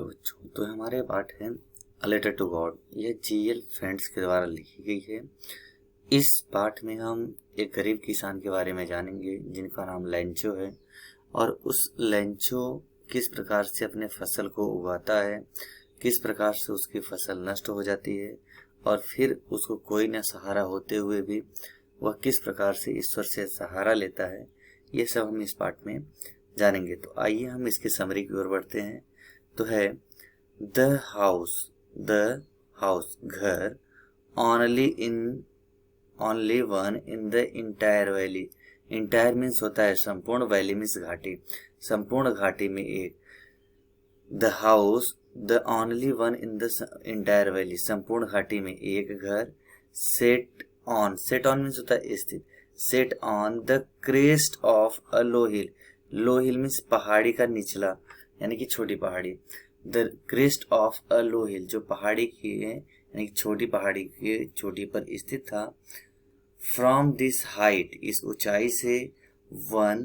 बच्चों, तो हमारे पाठ है अ लेटर टू गॉड। यह जीएल फ्रेंड्स के द्वारा लिखी गई है। इस पाठ में हम एक गरीब किसान के बारे में जानेंगे जिनका नाम लेंचो है, और उस लेंचो किस प्रकार से अपने फसल को उगाता है, किस प्रकार से उसकी फसल नष्ट हो जाती है, और फिर उसको कोई न सहारा होते हुए भी वह किस प्रकार से ईश्वर से सहारा लेता है, ये सब हम इस पाठ में जानेंगे। तो आइए हम इसकी समरी की ओर बढ़ते हैं। तो है द हाउस घर, only one in the entire valley. Entire means होता है संपूर्ण, वैली मीन्स घाटी, संपूर्ण घाटी में एक। The house the only one in the entire valley, संपूर्ण घाटी में एक घर। सेट ऑन मीन्स होता है स्थित। Set on the crest of a low hill, low hill means पहाड़ी का निचला यानी कि छोटी पहाड़ी। द क्रेस्ट ऑफ अ लो हिल, जो पहाड़ी की यानी कि छोटी पहाड़ी की चोटी पर स्थित था। फ्रॉम दिस हाइट, इस ऊंचाई से, वन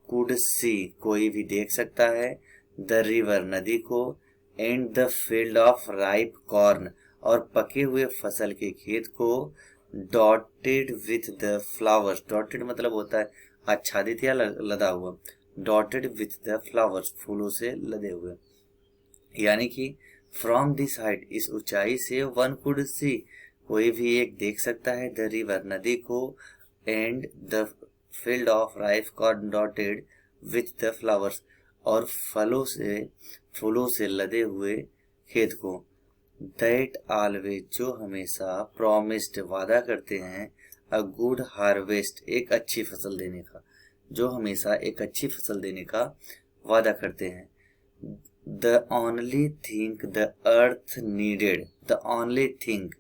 कुड सी, कोई भी देख सकता है, द रिवर, नदी को, and the field of ripe corn, और पके हुए फसल के खेत को, dotted with the flowers, dotted मतलब होता है आच्छादित या लदा हुआ, डॉटेड विथ द फ्लावर्स, फूलों से लदे हुए। यानी कि फ्रॉम दिस हाइट, इस ऊंचाई से, वन कुड सी, कोई भी एक देख सकता है, द रिवर, नदी को, and the field of ripe corn dotted with the flowers, और फूलों से लदे हुए खेत को। दैट ऑलवेज, जो हमेशा, प्रॉमिस्ड, वादा करते हैं, अ गुड हार्वेस्ट, एक अच्छी फसल देने का, जो हमेशा एक अच्छी फसल देने का वादा करते हैं। The only thing the earth needed, the only thing,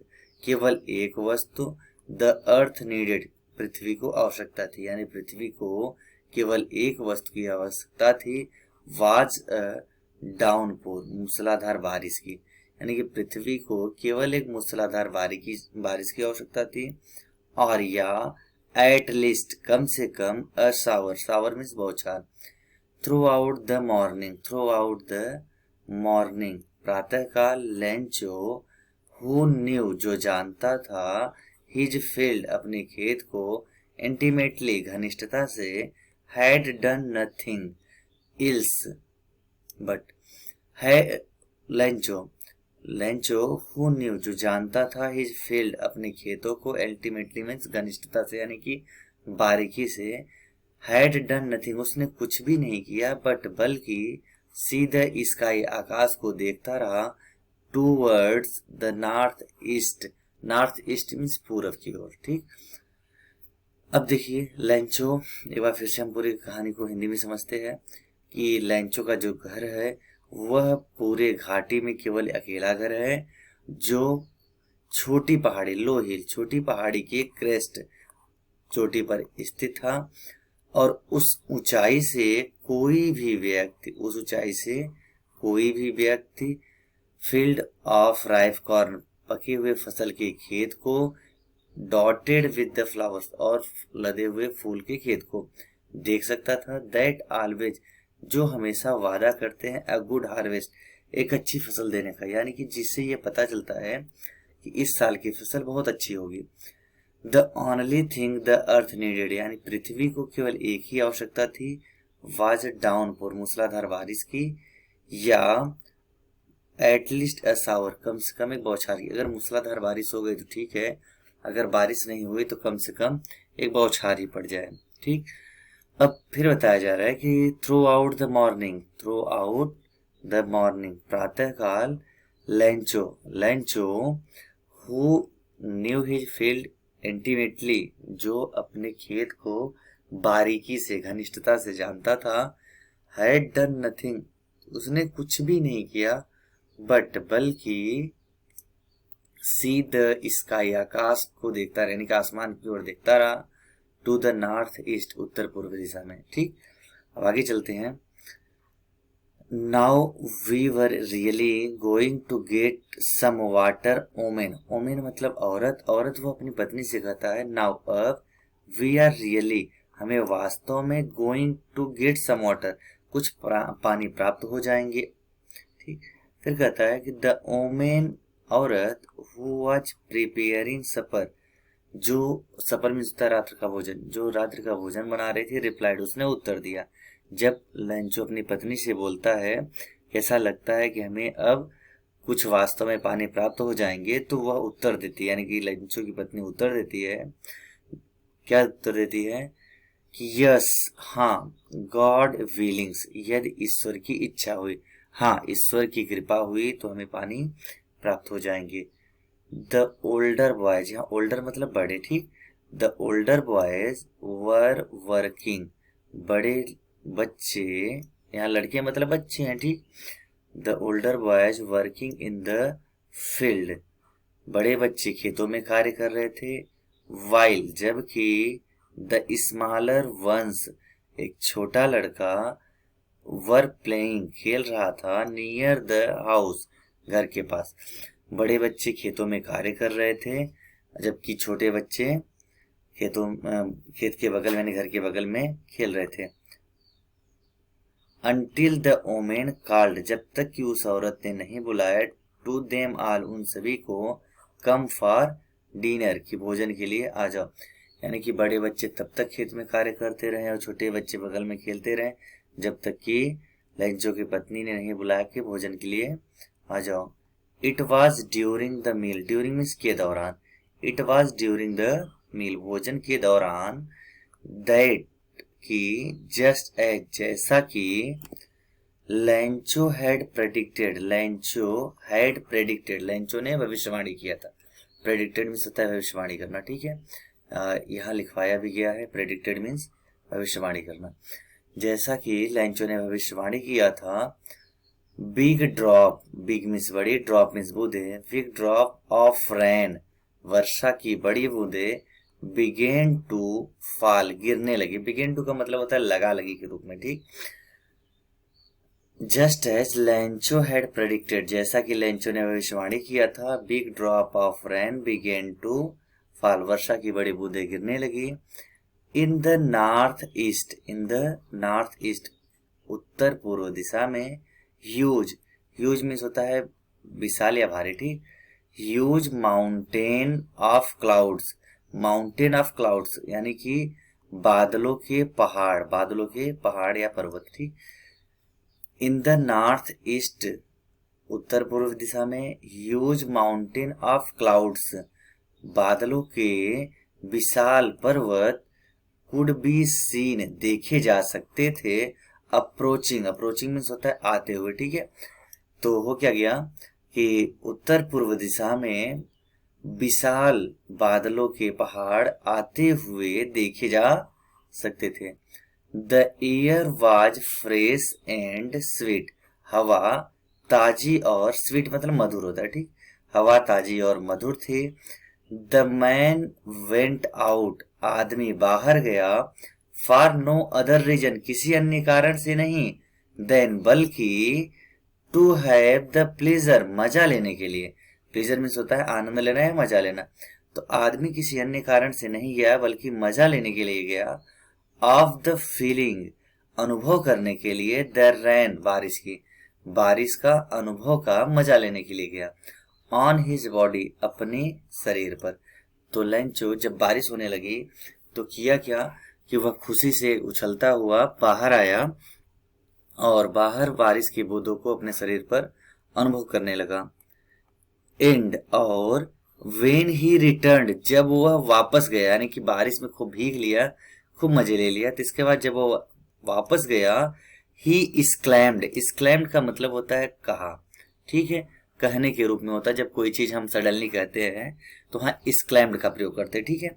केवल एक वस्तु, द अर्थ नीडेड, पृथ्वी को आवश्यकता थी, यानी पृथ्वी को केवल एक वस्तु की आवश्यकता थी, वाज अ डाउनपोर, मूसलाधार बारिश की, यानी कि पृथ्वी को केवल एक मूसलाधार बारिश की आवश्यकता थी, और या एट लीस्ट, कम से कम, अ शावर मीन्स बौछार, थ्रू आउट द मॉर्निंग, प्रातः काल, लेंचो, हु न्यू, जो जानता था, हिज फील्ड, अपने खेत को, इंटीमेटली, घनिष्ठता से, had done nothing ills but, है लेंचो हु न्यू, जो जानता था, हिज फील्ड, अपने खेतों को, अल्टीमेटली मीन्स घनिष्ठता से यानी कि बारीकी से, हैड डन नथिंग, उसने कुछ भी नहीं किया, बट बल्कि, सी द स्काई, आकाश को देखता रहा, towards the north east means पूरब की ओर। ठीक, अब देखिए लेंचो, एक बार फिर से हम पूरी कहानी को हिंदी में समझते हैं कि लेंचो का जो घर है वह पूरे घाटी में केवल अकेला घर है, जो छोटी पहाड़ी, लो हिल, छोटी पहाड़ी के क्रेस्ट, चोटी पर स्थित था, और उस ऊंचाई से कोई भी व्यक्ति फील्ड ऑफ राइप कॉर्न, पके हुए फसल के खेत को, डॉटेड विद द फ्लावर्स, और लदे हुए फूल के खेत को देख सकता था। दैट ऑलवेज, जो हमेशा वादा करते हैं, अ गुड हार्वेस्ट, एक अच्छी फसल देने का, यानी कि जिससे ये पता चलता है कि इस साल की फसल बहुत अच्छी होगी। The only thing the earth needed, यानी पृथ्वी को केवल एक ही आवश्यकता थी, वाज डाउनपोर, मूसलाधार बारिश की, या एटलीस्ट अ शावर, कम से कम एक बौछार की। अगर मूसलाधार बारिश हो गई तो ठीक है, अगर बारिश नहीं हुई तो कम से कम एक बौछार ही पड़ जाए। ठीक, अब फिर बताया जा रहा है कि थ्रू आउट द मॉर्निंग, प्रातः काल, Lencho who knew his field intimately, जो अपने खेत को बारीकी से, घनिष्ठता से जानता था, हैड डन नथिंग, उसने कुछ भी नहीं किया, बट बल्कि, सी द स्काई, आकाश को देखता रहा, यानी कि आसमान की ओर देखता रहा, टू द नॉर्थ ईस्ट, उत्तर पूर्व दिशा में। ठीक, अब आगे चलते हैं। Now we were really going to get some water, woman मतलब औरत वो अपनी पत्नी से कहता है। नाउ अब, वी आर रियली, हमें वास्तव में, going to get some water, कुछ पानी प्राप्त हो जाएंगे। ठीक, फिर कहता है कि द ओमेन औरत हु वाज प्रिपेयरिंग सपर, जो सपर में होता है रात्रि का भोजन, जो रात्रि का भोजन बना रही थी, रिप्लाइड उसने उत्तर दिया। जब लेंचो अपनी पत्नी से बोलता है कैसा लगता है कि हमें अब कुछ वास्तव में पानी प्राप्त हो जाएंगे, तो वह उत्तर देती है, यानी कि लेंचो की पत्नी उत्तर देती है, क्या उत्तर देती है कि यस, हाँ, गॉड विलिंग्स, यदि ईश्वर की इच्छा हुई, हाँ, ईश्वर की कृपा हुई तो हमें पानी प्राप्त हो जाएंगे। द ओल्डर बॉयज, यहाँ ओल्डर मतलब बड़े, ठीक, the older boys were working, बड़े बच्चे, यहाँ लड़के मतलब बच्चे हैं, ठीक, the older boys working in the field, बड़े बच्चे खेतों में कार्य कर रहे थे। वाइल, जबकि द स्मॉलर वंस, एक छोटा लड़का, वर प्लेइंग, खेल रहा था, नियर द हाउस, घर के पास। बड़े बच्चे खेतों में कार्य कर रहे थे, जबकि छोटे बच्चे खेत के बगल में, घर के बगल में खेल रहे थे। Until the woman called, जब तक कि उस औरत ने नहीं बुलाया, to them all, उन सभी को, come for dinner, कि भोजन के लिए आ जाओ। यानी कि बड़े बच्चे तब तक खेत में कार्य करते रहे और छोटे बच्चे बगल में खेलते रहे, जब तक कि लेंचो की पत्नी ने नहीं बुलाया कि भोजन के लिए आ जाओ। It was during the meal, during means के दौरान, it was during the meal, भोजन के दौरान, that, कि जस्ट एज, जैसा कि लेंचो हैड प्रेडिक्टेड, लेंचो ने भविष्यवाणी किया था। प्रेडिक्टेड मीन्स होता है भविष्यवाणी करना, ठीक है, यहाँ लिखवाया भी गया है, प्रेडिक्टेड मीन्स भविष्यवाणी करना। जैसा कि लेंचो ने भविष्यवाणी किया था, बिग ड्रॉप, बिग मीन्स बड़ी, ड्रॉप मीन्स बूंदे, बिग ड्रॉप ऑफ रेन, वर्षा की बड़ी बूंदे, बिगेन टू फॉल, गिरने लगी। बिगेन टू का मतलब होता है लगा लगी के रूप में, ठीक। Just as Lencho had predicted, जैसा कि लेंचो ने भविष्यवाणी किया था, big drop of rain began to fall, वर्षा की बड़ी बूंदें गिरने लगी। In the north east, in the north east, उत्तर पूर्व दिशा में, ह्यूज, ह्यूज मीन्स होता है विशाल या भारी, ठीक, huge mountain of clouds, mountain of clouds यानी कि बादलों के पहाड़ या पर्वत, ठीक। इन द नॉर्थ ईस्ट, उत्तर पूर्व दिशा में, ह्यूज माउंटेन ऑफ क्लाउड्स, बादलों के विशाल पर्वत, कुड बी सीन, देखे जा सकते थे, अप्रोचिंग मीन्स होता है आते हुए, ठीक है। तो हो क्या गया कि उत्तर पूर्व दिशा में विशाल बादलों के पहाड़ आते हुए देखे जा सकते थे। The air was fresh and sweet, हवा ताजी और, स्वीट मतलब मधुर होता है, ठीक, हवा ताजी और मधुर थी। द मैन वेंट आउट, आदमी बाहर गया, फॉर नो अदर रीजन, किसी अन्य कारण से नहीं, देन बल्कि, टू हैव द प्लेजर, मजा लेने के लिए। प्लेजर मीन्स होता है आनंद लेना या मजा लेना। तो आदमी किसी अन्य कारण से नहीं गया बल्कि मजा लेने के लिए गया, ऑफ द फीलिंग, अनुभव करने के लिए, द रेन, बारिश की, बारिश का अनुभव का मजा लेने के लिए गया, ऑन हिज बॉडी, अपने शरीर पर। तो लेंचो जब बारिश होने लगी तो किया क्या कि वह खुशी से उछलता हुआ बाहर आया और बाहर बारिश की बूंदों को अपने शरीर पर अनुभव करने लगा। एंड, और वेन ही रिटर्न, जब वह वापस गया, यानी कि बारिश में खूब भीग लिया, खूब मजे ले लिया, तो इसके बाद जब वो वापस गया, ही इस्क्लैम्ड का मतलब होता है कहा, ठीक है, कहने के रूप में होता है। जब कोई चीज हम सडनली कहते हैं तो हाँ इस्क्लैम्ड का प्रयोग करते हैं, ठीक है।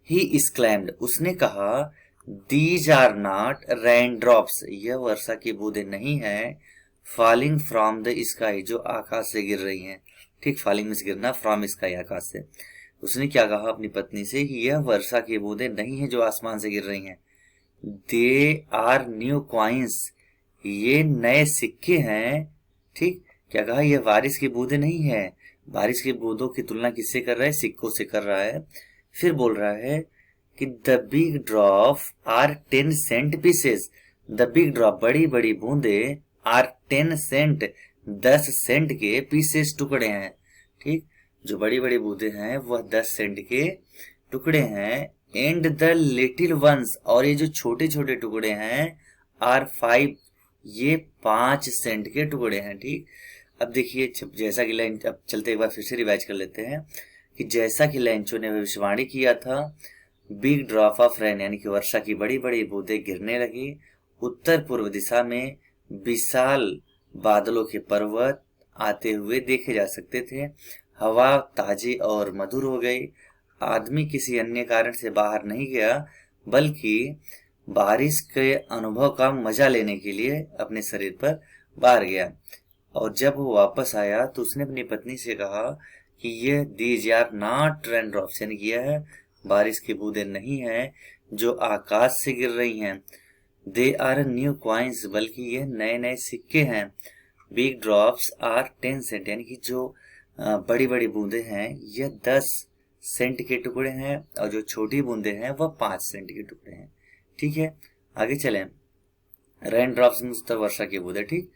ही इस्क्लैम्ड, उसने कहा, these are not raindrops, यह वर्षा की बूंदें नहीं है, फॉलिंग फ्रॉम द स्काई, जो आकाश से गिर रही हैं, ठीक, फॉलिंग में गिरना, फ्रॉम स्काई, आकाश से। उसने क्या कहा अपनी पत्नी से कि यह वर्षा की बूंदें नहीं है जो आसमान से गिर रही हैं, दे आर न्यू कॉइन्स, ये नए सिक्के हैं, ठीक। क्या कहा, यह बारिश की बूंदें नहीं है, बारिश की बूंदों की तुलना किससे कर रहा है, सिक्कों से कर रहा है। फिर बोल रहा है कि the big drop are 10 cent pieces, the big drop, बड़ी बड़ी बूंदे, आर 10 सेंट, 10 सेंट के पीसेस टुकड़े हैं, ठीक। जो बड़ी बड़ी बूंदे हैं वह 10 सेंट के टुकड़े हैं। एंड द लिटिल वंस, और ये जो छोटे छोटे टुकड़े हैं, आर 5, ये 5 सेंट के टुकड़े हैं, ठीक। अब देखिए जैसा कि लाइन, अब चलते एक बार फिर से रिवाइज कर लेते हैं कि जैसा कि लैंचो ने भविष्यवाणी किया था, बिग ड्रॉप ऑफ रेन यानी कि वर्षा की बड़ी बड़ी बूंदें गिरने लगी। उत्तर पूर्व दिशा में विशाल बादलों के पर्वत आते हुए देखे जा सकते थे। हवा ताजी और मधुर हो गई। आदमी किसी अन्य कारण से बाहर नहीं गया, बल्कि बारिश के अनुभव का मजा लेने के लिए अपने शरीर पर बाहर गया। और जब वो वापस आया तो उसने अपनी पत्नी से कहा कि ये these are not raindrops, यानी कि यह बारिश की बूंदें नहीं है जो आकाश से गिर रही हैं। दे आर न्यू कॉइन्स, बल्कि ये नए नए सिक्के हैं। बिग ड्रॉप्स आर 10 सेंट, यानी कि जो बड़ी बड़ी बूंदें हैं यह 10 सेंट के टुकड़े हैं, और जो छोटी बूंदें हैं वह 5 सेंट के टुकड़े हैं, ठीक है। आगे चलें। रेन ड्रॉप्स मीन्स तो वर्षा की बूंदें, ठीक।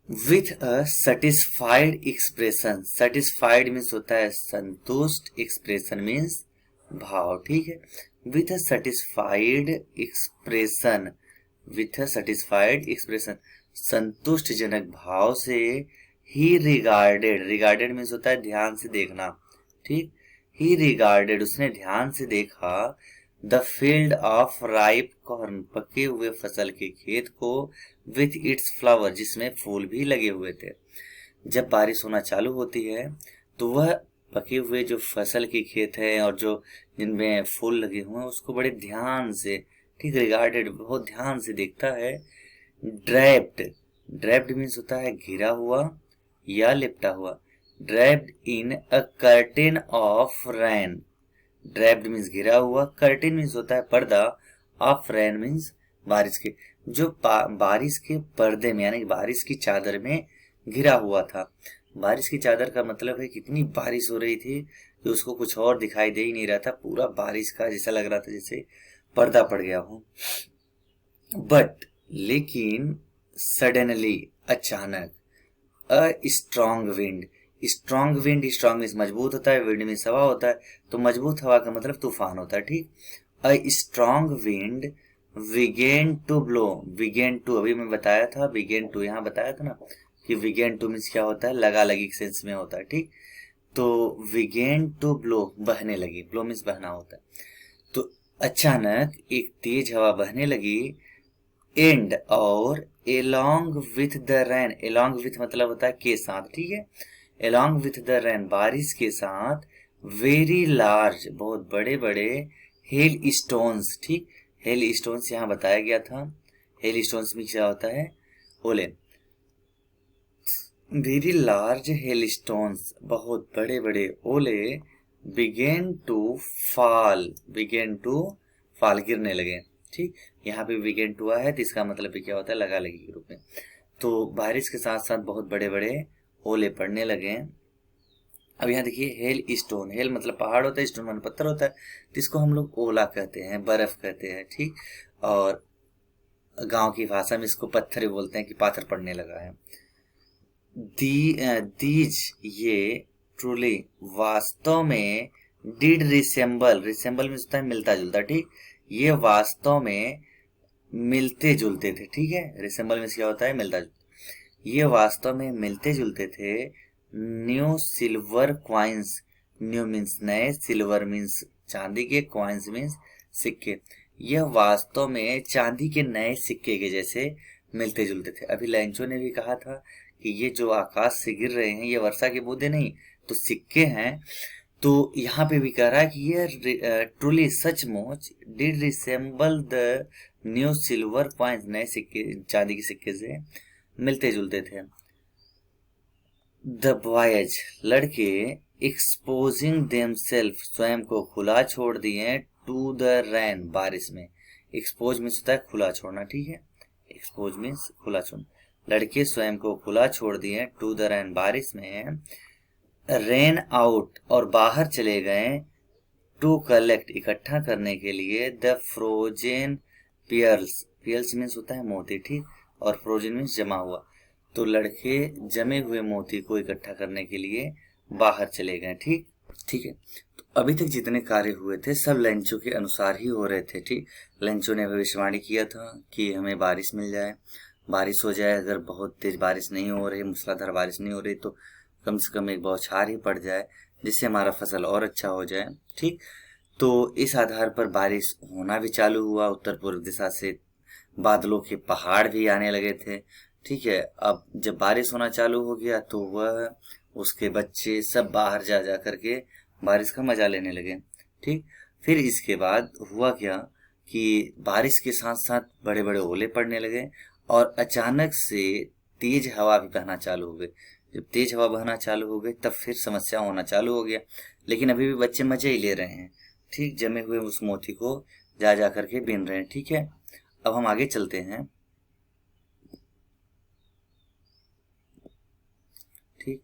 With a satisfied expression, satisfied means होता है संतुष्ट, एक्सप्रेशन मीन्स भाव, ठीक है। With a satisfied expression, with a satisfied expression, संतुष्ट जनक भाव से ही रिगार्डेड, रिगार्डेड मीन्स होता है ध्यान से देखना, ठीक। ही रिगार्डेड, उसने ध्यान से देखा, the field of ripe corn, पके हुए फसल के खेत को, विथ इट्स फ्लावर, जिसमें फूल भी लगे हुए थे। जब बारिश होना चालू होती है तो वह पके हुए जो फसल के खेत हैं और जो जिनमें फूल लगे हुए हैं उसको बड़े ध्यान से, ठीक, रिगार्डेड, बहुत ध्यान से देखता है। ड्रैप्ड, ड्रैप्ड मीन्स होता है घिरा हुआ या लिपटा हुआ। Draped in a curtain of rain, draped means घिरा हुआ, कर्टेन मीन्स होता है पर्दा, ऑफ रेन मीन्स बारिश के, जो बारिश के पर्दे में यानी कि बारिश की चादर में घिरा हुआ था। बारिश की चादर का मतलब है कितनी बारिश हो रही थी कि उसको कुछ और दिखाई दे ही नहीं रहा था, पूरा बारिश का जैसा लग रहा था जैसे पर्दा पड़ गया हो। बट लेकिन सडनली, अचानक, अ strong wind, strong wind, strong means मजबूत होता है, विंड मीन्स हवा होता है, तो मजबूत हवा का मतलब तूफान होता है, ठीक। A strong wind began to blow, began to, अभी मैं बताया था बिगेन टू, यहाँ बताया था ना कि बिगेन टू मीन्स क्या होता है, लगा लगी सेंस में होता है, ठीक। तो बिगेन टू ब्लो, बहने लगी, ब्लो मीन्स बहना होता है। तो अचानक एक तेज हवा बहने लगी, एंड और along with the rain, along with मतलब होता है के साथ, ठीक है। एलोंग विथ द रेन, बारिश के साथ, वेरी लार्ज, बहुत बड़े बड़े, हेल स्टोन्स, ठीक। हेल स्टोन्स यहाँ बताया गया था। हेल स्टोन्स में क्या होता है, ओले, वेरी लार्ज हेल स्टोन्स, बहुत बड़े बड़े ओले, began to fall, began to fall, गिरने लगे, ठीक। यहाँ पे बिगेन टू आया है तो इसका मतलब भी क्या होता है, लगा लगी के रूप में। तो बारिश के साथ साथ बहुत बड़े बड़े ओले पड़ने लगे। अब यहाँ देखिए हेल स्टोन, हेल मतलब पहाड़ होता है, स्टोन मतलब पत्थर होता है, तो इसको हम लोग ओला कहते हैं, बर्फ कहते हैं, ठीक। और गांव की भाषा में इसको पत्थर बोलते हैं कि पाथर पड़ने लगा है। दीज, ये, ट्रूली, वास्तव में, डिड रिसेंबल, रिसेंबल में होता है मिलता जुलता, ठीक। ये वास्तव में मिलते जुलते थे, ठीक है। रिसेंबल में क्या होता है, मिलता जुलता, ये वास्तव में मिलते जुलते थे। New silver coins, new means नए, सिल्वर मीन्स चांदी के, क्वाइंस मीन्स सिक्के, यह वास्तव में चांदी के नए सिक्के के जैसे मिलते जुलते थे। अभी लैंचो ने भी कहा था कि ये जो आकाश से गिर रहे हैं ये वर्षा के बूंदे नहीं तो सिक्के हैं। तो यहाँ पे भी कह रहा है कि ये ट्रूली सचमुच did resemble the new silver coins, नए सिक्के चांदी के सिक्के से मिलते जुलते थे। द बॉयज, लड़के, एक्सपोजिंग देमसेल्फ, स्वयं को खुला छोड़ दिए, टू द रेन, बारिश में। एक्सपोज मीन्स होता है खुला छोड़ना, ठीक है। एक्सपोज मीन्स खुला छोड़ना, लड़के स्वयं को खुला छोड़ दिए, टू द रेन, बारिश में। रेन आउट, और बाहर चले गए, टू कलेक्ट, इकट्ठा करने के लिए, the frozen pearls, pearls means होता है मोती, ठीक। और फ्रोजन मीन्स जमा हुआ, तो लड़के जमे हुए मोती को इकट्ठा करने के लिए बाहर चले गए। ठीक ठीक है। तो अभी तक जितने कार्य हुए थे सब लेंचो के अनुसार ही हो रहे थे। ठीक, लेंचो ने भविष्यवाणी किया था कि हमें बारिश मिल जाए, बारिश हो जाए। अगर बहुत तेज बारिश नहीं हो रही, मूसलाधार बारिश नहीं हो रही, तो कम से कम एक बौछार ही पड़ जाए, जिससे हमारा फसल और अच्छा हो जाए। ठीक, तो इस आधार पर बारिश होना भी चालू हुआ। उत्तर पूर्व दिशा से बादलों के पहाड़ भी आने लगे थे। ठीक है, अब जब बारिश होना चालू हो गया तो वह उसके बच्चे सब बाहर जा जा करके बारिश का मजा लेने लगे। ठीक, फिर इसके बाद हुआ क्या कि बारिश के साथ साथ बड़े बड़े ओले पड़ने लगे और अचानक से तेज हवा भी बहना चालू हो गई। जब तेज हवा बहना चालू हो गई तब फिर समस्या होना चालू हो गया, लेकिन अभी भी बच्चे मजे ही ले रहे हैं। ठीक, जमे हुए उस मोती को जा जा करके बीन रहे हैं। ठीक है, अब हम आगे चलते हैं। ठीक,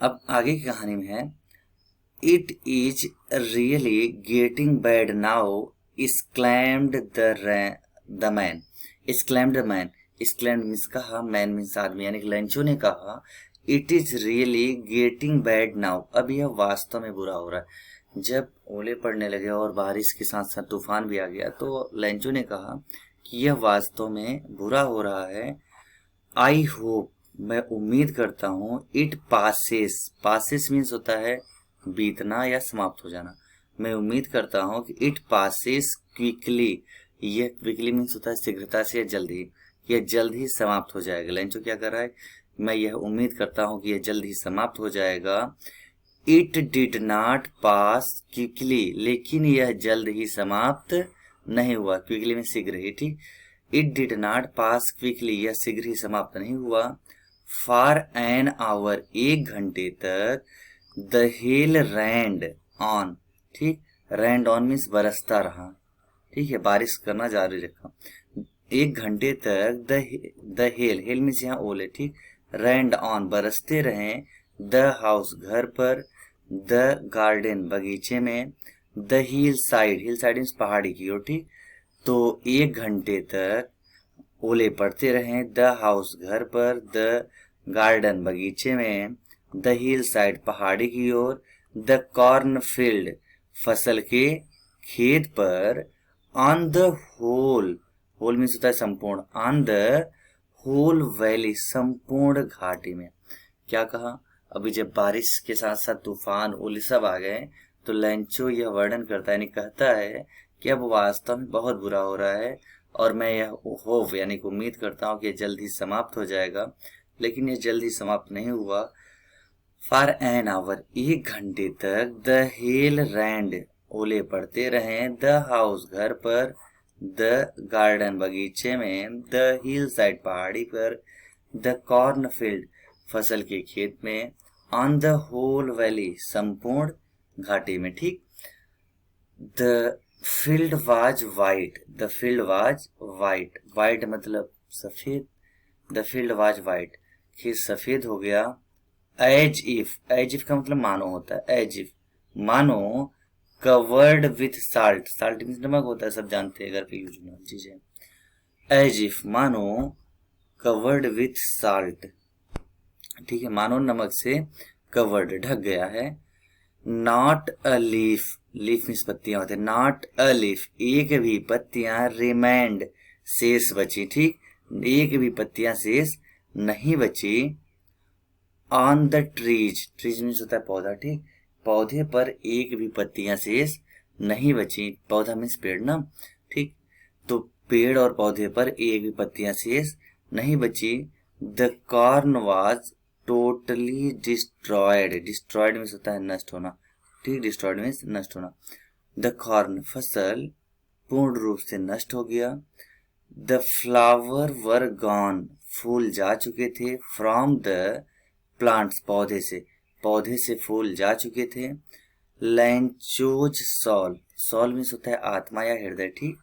अब आगे की कहानी में है, it is really getting bad now exclaimed the man exclaimed the man exclaimed means कहा, मैन मीन्स आदमी, यानी कि लेंचो ने कहा it is really getting bad now, अब यह वास्तव में बुरा हो रहा है। जब ओले पड़ने लगे और बारिश के साथ साथ तूफान भी आ गया तो लेंचो ने कहा कि यह वास्तव में बुरा हो रहा है। आई होप, मैं उम्मीद करता हूँ, इट पासेस, पासेस मीन्स होता है बीतना या समाप्त हो जाना। मैं उम्मीद करता हूँ कि इट पासेस क्विकली, यह क्विकली मीन्स होता है शीघ्रता से या जल्दी, यह जल्द ही समाप्त हो जाएगा। लेंचो क्या कर रहा है, मैं यह उम्मीद करता हूँ कि यह जल्द ही समाप्त हो जाएगा। It did not pass quickly, लेकिन यह जल्द ही समाप्त नहीं हुआ। क्विकली में शीघ्र ही। ठीक, it did not pass quickly, यह शीघ्र ही समाप्त नहीं हुआ। फॉर एन आवर, एक घंटे तक। द हेल रैंड ऑन, ठीक, रैंड ऑन मीन्स बरसता रहा। ठीक है, बारिश करना जारी रखा। एक घंटे तक द हेल, हेल मीन्स यहाँ ओले। ठीक, रैंड ऑन बरसते रहे। द हाउस, घर पर। द गार्डन, बगीचे में। द हिल साइड मीन्स पहाड़ी की ओर। ठीक, तो एक घंटे तक ओले पड़ते रहे। द हाउस, घर पर। द गार्डन, बगीचे में। द हिल साइड, पहाड़ी की ओर। द कॉर्न फील्ड, फसल के खेत पर। On the whole, whole means होता है संपूर्ण। ऑन द होल वैली, संपूर्ण घाटी में। क्या कहा, अभी जब बारिश के साथ साथ तूफान ओले सब आ गए तो लेंचो यह वर्णन करता है, यानी कहता है कि अब वास्तव में बहुत बुरा हो रहा है और मैं यह होप यानी कि उम्मीद करता हूँ कि यह जल्द ही समाप्त हो जाएगा, लेकिन यह जल्द ही समाप्त नहीं हुआ। फॉर एन आवर, एक घंटे तक। द हेल रैंड, ओले पड़ते रहे। द हाउस, घर पर। द गार्डन, बगीचे में। द हिल साइड, पहाड़ी पर। द कॉर्न फील्ड, फसल के खेत में। ऑन द होल वैली, संपूर्ण घाटी में। ठीक, the field was white, the field was white, white मतलब सफेद। द फील्ड वाज वाइट, खेत सफेद हो गया। एज इफ का मतलब मानो होता है। एज इफ मानो। Covered with salt, salt means नमक होता है, सब जानते हैं घर पे यूज होने वाली चीज है। एज इफ मानो, कवर्ड विथ साल्ट, ठीक है, मानो नमक से कवर्ड, ढक गया है। Not a leaf, leaf means पत्तियां होते हैं। नॉट अ लीफ, एक भी पत्तियां। रिमेंड, शेष बची। ठीक, एक भी पत्तियां शेष नहीं बची। On the trees, trees means होता है पौधा। ठीक, पौधे पर एक भी पत्तियां शेष नहीं बची। पौधा मीन्स पेड़ ना। ठीक, तो पेड़ और पौधे पर एक भी पत्तियां शेष नहीं बची। The corn was totally destroyed, destroyed means होता है नष्ट होना। ठीक, डिस्ट्रॉयड मीन्स नष्ट होना। द कॉर्न, फसल पूर्ण रूप से नष्ट हो गया। द फ्लावर वर गॉन, फूल जा चुके थे। फ्रॉम द प्लांट्स, पौधे से फूल जा चुके थे। लैंचोज सॉल, सॉल मीन्स होता है आत्मा या हृदय। ठीक,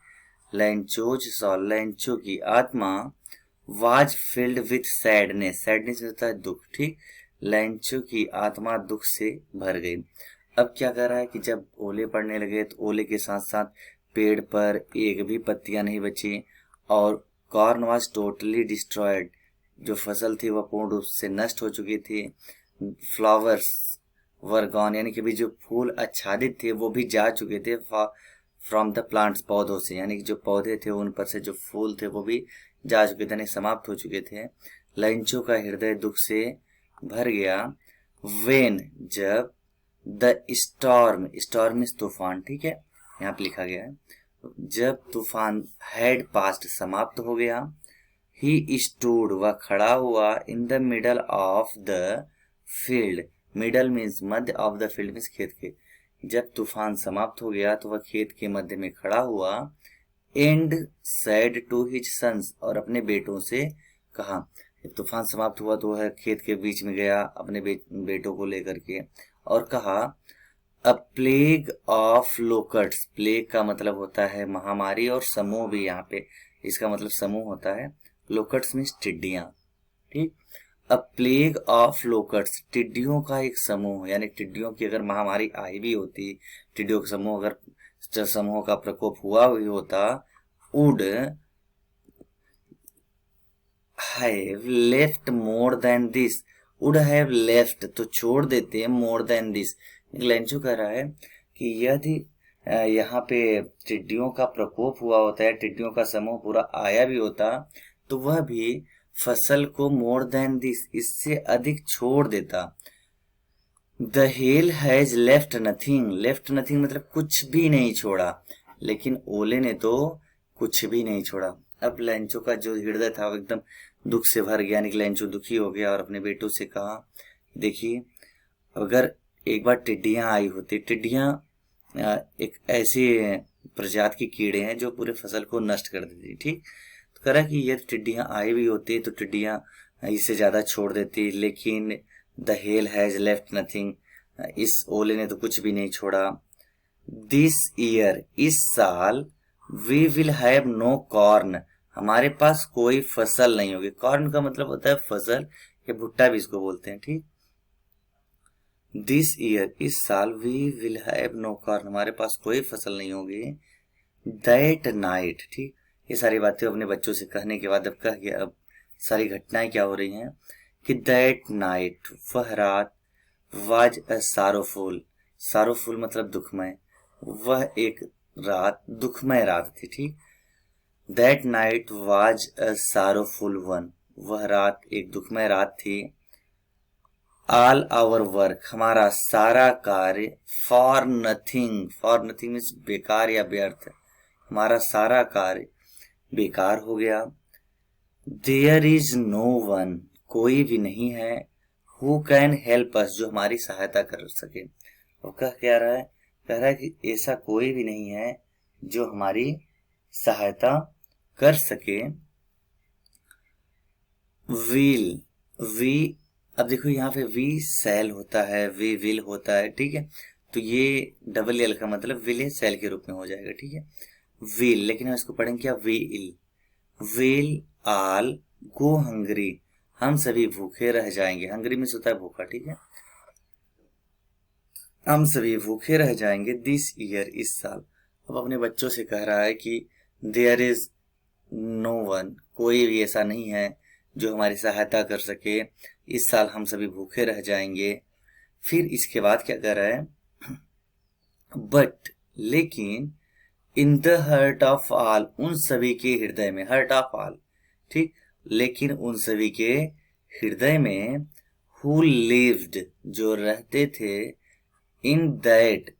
लैंचोज सॉल, लैंचो की आत्मा। Was filled with sadness, sadness होता है दुख। ठीक, लैंचो की आत्मा दुख से भर गई। अब क्या कर रहा है कि जब ओले पड़ने लगे तो ओले के साथ साथ पेड़ पर एक भी पत्तियां नहीं बची और कॉर्न वॉज टोटली डिस्ट्रॉयड, जो फसल थी वह पूर्ण रूप से नष्ट हो चुकी थी। फ्लावर्स वर गॉन, यानी कि भी जो फूल आच्छादित थे वो भी जा चुके थे फ्रॉम द प्लांट्स, पौधों से, यानी कि जो पौधे थे उन पर से जो फूल थे वो भी जा चुके थे, यानी समाप्त हो चुके थे। लेंचो का हृदय दुख से भर गया। वेन, जब, द स्टॉर्म, स्टॉर्म इज तूफान, ठीक है, यहाँ पे लिखा गया है, जब तूफान हैड पास्ट, समाप्त हो गया। ही स्टूड, वह खड़ा हुआ, in the middle of the field, middle means Madhya, of the field means खेत के। जब तूफान समाप्त हो गया तो वह खेत के मध्य में खड़ा हुआ। And said to his sons, और अपने बेटों से कहा। जब तूफान समाप्त हुआ तो वह खेत के बीच में गया अपने बेटों को लेकर के और कहा, अ प्लेग ऑफ लोकट्स, प्लेग का मतलब होता है महामारी, और समूह भी यहाँ पे इसका मतलब समूह होता है। लोकट्स मीन्स टिड्डियां, ठीक। अ प्लेग ऑफ लोकट्स, टिड्डियों का एक समूह, यानी टिड्डियों की अगर महामारी आई भी होती, टिड्डियों का समूह अगर समूह का प्रकोप हुआ भी होता, would have left more than this, would have left तो छोड़ देते, मोर देन दिस। लेंचो कह रहा है कि यदि यहाँ पे टिड्डियों का प्रकोप हुआ होता है, टिड्डियों का समूह पूरा आया भी होता, तो वह भी फसल को मोर देन दिस, इससे अधिक छोड़ देता। The hell has left nothing, left nothing मतलब कुछ भी नहीं छोड़ा, लेकिन ओले ने तो कुछ भी नहीं छोड़ा। अब लेंचो का जो हृदय था वो एकदम दुख से भर गया, यानी कि लेंचो दुखी हो गया और अपने बेटों से कहा, देखिए अगर एक बार टिड्डियां आई होती, टिड्डियां एक ऐसी प्रजाति की कीड़े हैं जो पूरे फसल को नष्ट कर देती, ठीक। तो कह रहा कि यदि टिड्डियां आई भी होती तो टिड्डियां इससे ज्यादा छोड़ देती, लेकिन the hell has left nothing, इस ओले ने तो कुछ भी नहीं छोड़ा। दिस ईयर, इस साल, we will have no corn, हमारे पास कोई फसल नहीं होगी। कॉर्न का मतलब होता है फसल, या भुट्टा भी इसको बोलते हैं, ठीक। दिस ईयर, इस साल, we will have no corn, हमारे पास कोई फसल नहीं होगी। दैट नाइट, ठीक। ये सारी बातें अपने बच्चों से कहने के बाद अब कह गया, अब सारी घटनाएं क्या हो रही हैं कि दैट नाइट, वह रात, वाज अ सारोफुल, सारोफुल मतलब दुखमय, वह एक रात दुखमय रात थी, ठीक। That night was a sorrowful one, वह रात एक दुखमय रात थी। ऑल आवर वर्क, हमारा सारा कार्य, for nothing, for nothing means बेकार या व्यर्थ, हमारा सारा कार्य बेकार हो गया। देयर इज नो वन, कोई भी नहीं है, हु कैन हेल्प अस, जो हमारी सहायता कर सके। वो कह रहा है, कह रहा है कि ऐसा कोई भी नहीं है जो हमारी सहायता कर सके। विल, वी, अब देखो यहाँ पे वी सेल होता है, वी विल होता है, ठीक है, तो ये डबल एल का मतलब विल है, सेल के रूप में हो जाएगा, ठीक है, विल। लेकिन हम इसको पढ़ेंगे क्या, will, will all go hungry, हम सभी भूखे रह जाएंगे, हंग्री में होता है भूखा, ठीक है, हम सभी भूखे रह जाएंगे। दिस ईयर, इस साल। अब अपने बच्चों से कह रहा है कि देयर इज नो वन, कोई भी ऐसा नहीं है जो हमारी सहायता कर सके, इस साल हम सभी भूखे रह जाएंगे। फिर इसके बाद क्या कह रहा है, बट, लेकिन, in the hurt of all, उन सभी के हृदय में, हर्ट ऑफ ऑल, ठीक, लेकिन उन सभी के हृदय में, हु लिव्ड, जो रहते थे, in that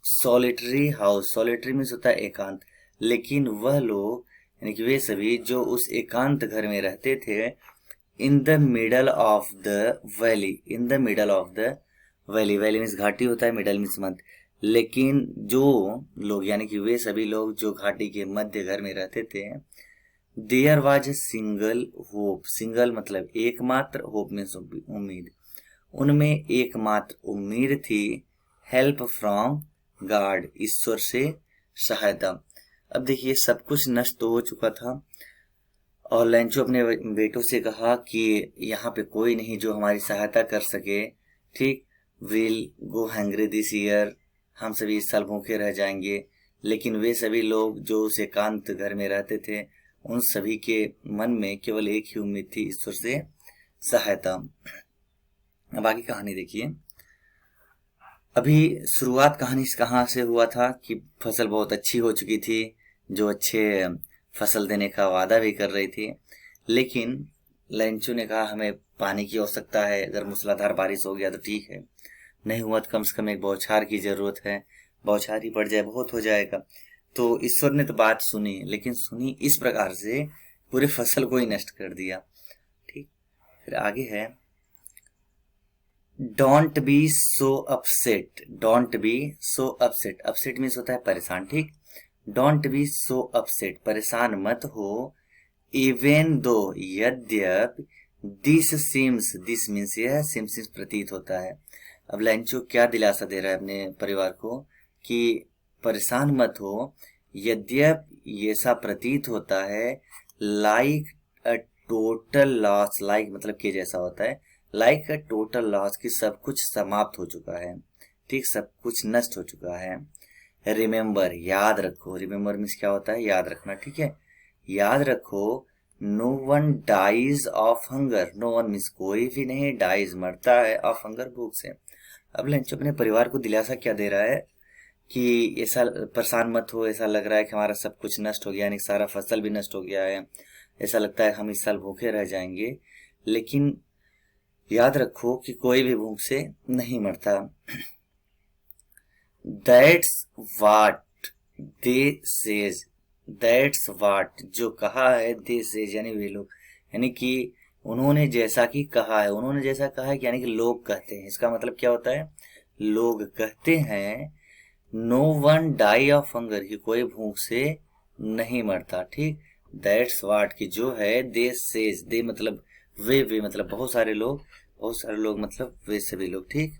solitary house, solitary means होता है एकांत, लेकिन वह लोग, यानी कि वे सभी जो उस एकांत घर में रहते थे, in the middle of the valley, in the middle of the valley, valley means घाटी होता है, मिडल मीन्स मध्य, लेकिन जो लोग, यानी कि वे सभी लोग जो घाटी के मध्य घर में रहते थे, there was a single hope, single मतलब एकमात्र, होप मीन्स उम्मीद, उनमें एकमात्र उम्मीद थी, हेल्प फ्रॉम गॉड, ईश्वर से सहायता। अब देखिए सब कुछ नष्ट तो हो चुका था, और लेंचो अपने बेटों से कहा कि यहाँ पे कोई नहीं जो हमारी सहायता कर सके, ठीक। Will go hangry this year, हम सभी इस साल भूखे रह जाएंगे, लेकिन वे सभी लोग जो उस एकांत घर में रहते थे, उन सभी के मन में केवल एक ही उम्मीद थी, ईश्वर से सहायता। अब आगे कहानी देखिए। अभी शुरुआत कहानी कहाँ से हुआ था कि फसल बहुत अच्छी हो चुकी थी, जो अच्छे फसल देने का वादा भी कर रही थी, लेकिन लेंचो ने कहा हमें पानी की आवश्यकता है, अगर मूसलाधार बारिश हो गया तो ठीक है, नहीं हुआ तो कम से कम एक बौछार की जरूरत है, बौछार ही पड़ जाए बहुत हो जाएगा। तो ईश्वर ने तो बात सुनी, लेकिन सुनी इस प्रकार से पूरे फसल को ही नष्ट कर दिया। ठीक, फिर आगे है don't be so upset. Don't be so upset, upset means होता है परेशान। ठीक, डोंट बी सो अपसेट, परेशान मत हो। इवन दो, यद्यप, दिस मीन्स यह सिम्स प्रतीत होता है। अब लेंचो क्या दिलासा दे रहा है अपने परिवार को कि परेशान मत हो, यद्यप ऐसा प्रतीत होता है, like a total loss, like मतलब के जैसा होता है, लाइक अ टोटल लॉस की सब कुछ समाप्त हो चुका है। ठीक, सब कुछ नष्ट हो चुका है। रिमेंबर, याद रखो, रिमेंबर मीन्स क्या होता है, याद रखना। ठीक है, याद रखो, no one dies of hunger, no one means कोई भी नहीं, डाइज मरता है, ऑफ हंगर भूख से। अब लेंचो अपने परिवार को दिलासा क्या दे रहा है कि ऐसा परेशान मत हो, ऐसा लग रहा है कि हमारा सब कुछ नष्ट हो गया, यानी सारा फसल भी नष्ट हो गया है, ऐसा लगता है हम इस साल भूखे रह जाएंगे, लेकिन याद रखो कि कोई भी भूख से नहीं मरता। That's watt they says, that's वाट जो कहा है, दे सेज यानी वे लोग, यानी कि उन्होंने जैसा कि कहा है, उन्होंने जैसा कहा है यानी कि लोग कहते हैं। इसका मतलब क्या होता है, लोग कहते हैं no one die of hunger, कि कोई भूख से नहीं मरता। ठीक, दैट्स वाट की जो है, दे सेज, दे मतलब वे मतलब बहुत सारे लोग, बहुत सारे लोग मतलब वे सभी लोग। ठीक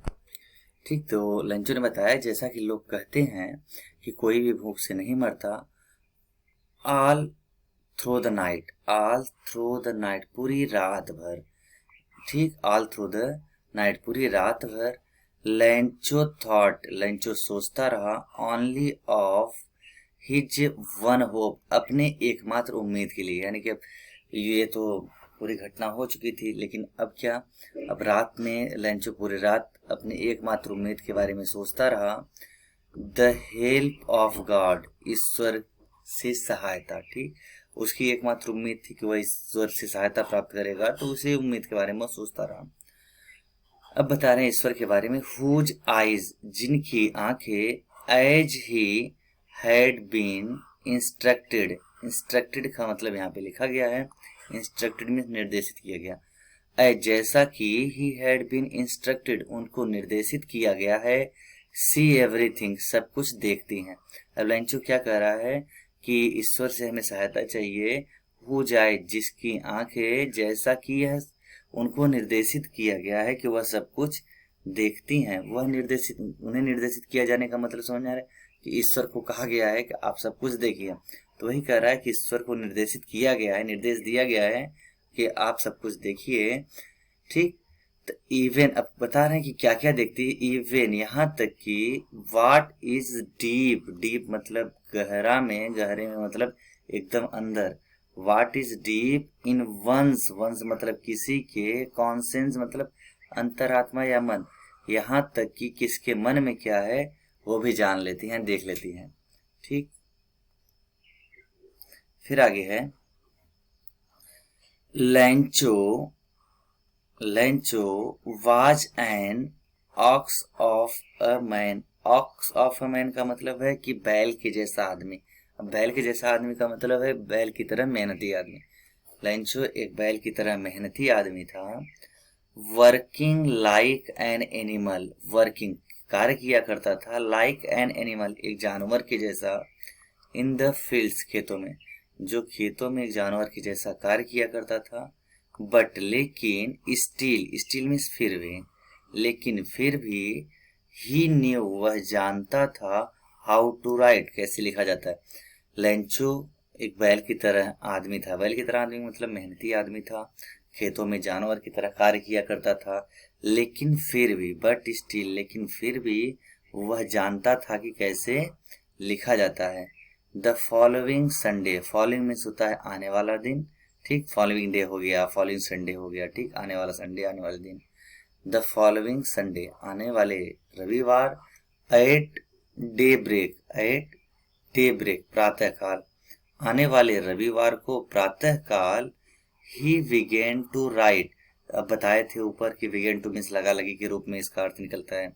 ठीक, तो लेंचो ने बताया जैसा कि लोग कहते हैं कि कोई भी भूख से नहीं मरता। All through the night, all through the night, पूरी रात भर। ठीक, ऑल थ्रू द नाइट, पूरी रात भर। लेंचो थॉट, लेंचो सोचता रहा, only of his one hope, अपने एकमात्र उम्मीद के लिए, यानी कि अब ये तो पूरी घटना हो चुकी थी, लेकिन अब क्या, अब रात में लेंचो पूरी रात अपने एकमात्र उम्मीद के बारे में सोचता रहा। द हेल्प ऑफ गॉड, ईश्वर से सहायता। ठीक, उसकी एकमात्र उम्मीद थी कि वह ईश्वर से सहायता प्राप्त करेगा, तो उसी उम्मीद के बारे में सोचता रहा। अब बता रहे हैं ईश्वर के बारे में, हुज आइज, जिनकी आंखें, as he had been instructed, instructed का मतलब यहाँ पे लिखा गया है, इंस्ट्रक्टेड में निर्देशित किया गया, जैसा कि ही हैड बीन इंस्ट्रक्टेड, उनको निर्देशित किया गया है, सी एवरीथिंग, सब कुछ देखती हैं। अब लेंचो क्या कह रहा है कि ईश्वर से हमें सहायता चाहिए, हो जाए जिसकी आंखें, जैसा कि यह उनको निर्देशित किया गया है कि वह सब कुछ देखती हैं। वह निर्देशित, उन्हें निर्देशित किया जाने का मतलब समझ आ रहा है कि ईश्वर को कहा गया है कि आप सब कुछ देखिए, तो वही कह रहा है कि ईश्वर को निर्देशित किया गया है, निर्देश दिया गया है कि आप सब कुछ देखिए। ठीक, तो इवन अब बता रहे हैं कि क्या क्या देखती है, इवन यहाँ तक कि व्हाट इज डीप, डीप मतलब गहरा में, गहरे में मतलब एकदम अंदर, what is deep in one's, one's मतलब किसी के, कॉन्सेंस मतलब अंतरात्मा या मन, यहाँ तक कि किसके मन में क्या है वो भी जान लेती हैं, देख लेती हैं। ठीक, फिर आगे है Lencho, Lencho was an ox of a man, ox of a man का मतलब है कि बैल के जैसा आदमी। अब बैल के जैसा आदमी का मतलब है बैल की तरह मेहनती आदमी। लेंचो एक बैल की तरह मेहनती आदमी था। Working like an animal, working कार्य किया करता था, लाइक एन एनिमल एक जानवर के जैसा, इन द फील्ड्स खेतों में, जो खेतों में एक जानवर के जैसा कार्य किया करता था। बट लेकिन स्टिल, स्टिल मीन्स फिर भी, लेकिन फिर भी, ही न्यू वह जानता था, हाउ टू राइट कैसे लिखा जाता है। लेंचो एक बैल की तरह आदमी था, बैल की तरह आदमी मतलब मेहनती आदमी था, खेतों में जानवर की तरह कार्य किया करता था, लेकिन फिर भी, बट स्टिल लेकिन फिर भी, वह जानता था कि कैसे लिखा जाता है। The following Sunday, following means होता है आने वाला दिन, ठीक, फॉलोइंग डे हो गया, फॉलोइंग संडे हो गया, ठीक, आने वाला संडे, आने वाले दिन। द फॉलोइंग संडे, आने वाले रविवार, at daybreak, at daybreak, प्रातः काल, आने वाले रविवार को प्रातः काल, ही बिगेन टू राइट, अब बताए थे ऊपर कि बिगेन टू मीन्स लगा लगी के रूप में इसका अर्थ निकलता है।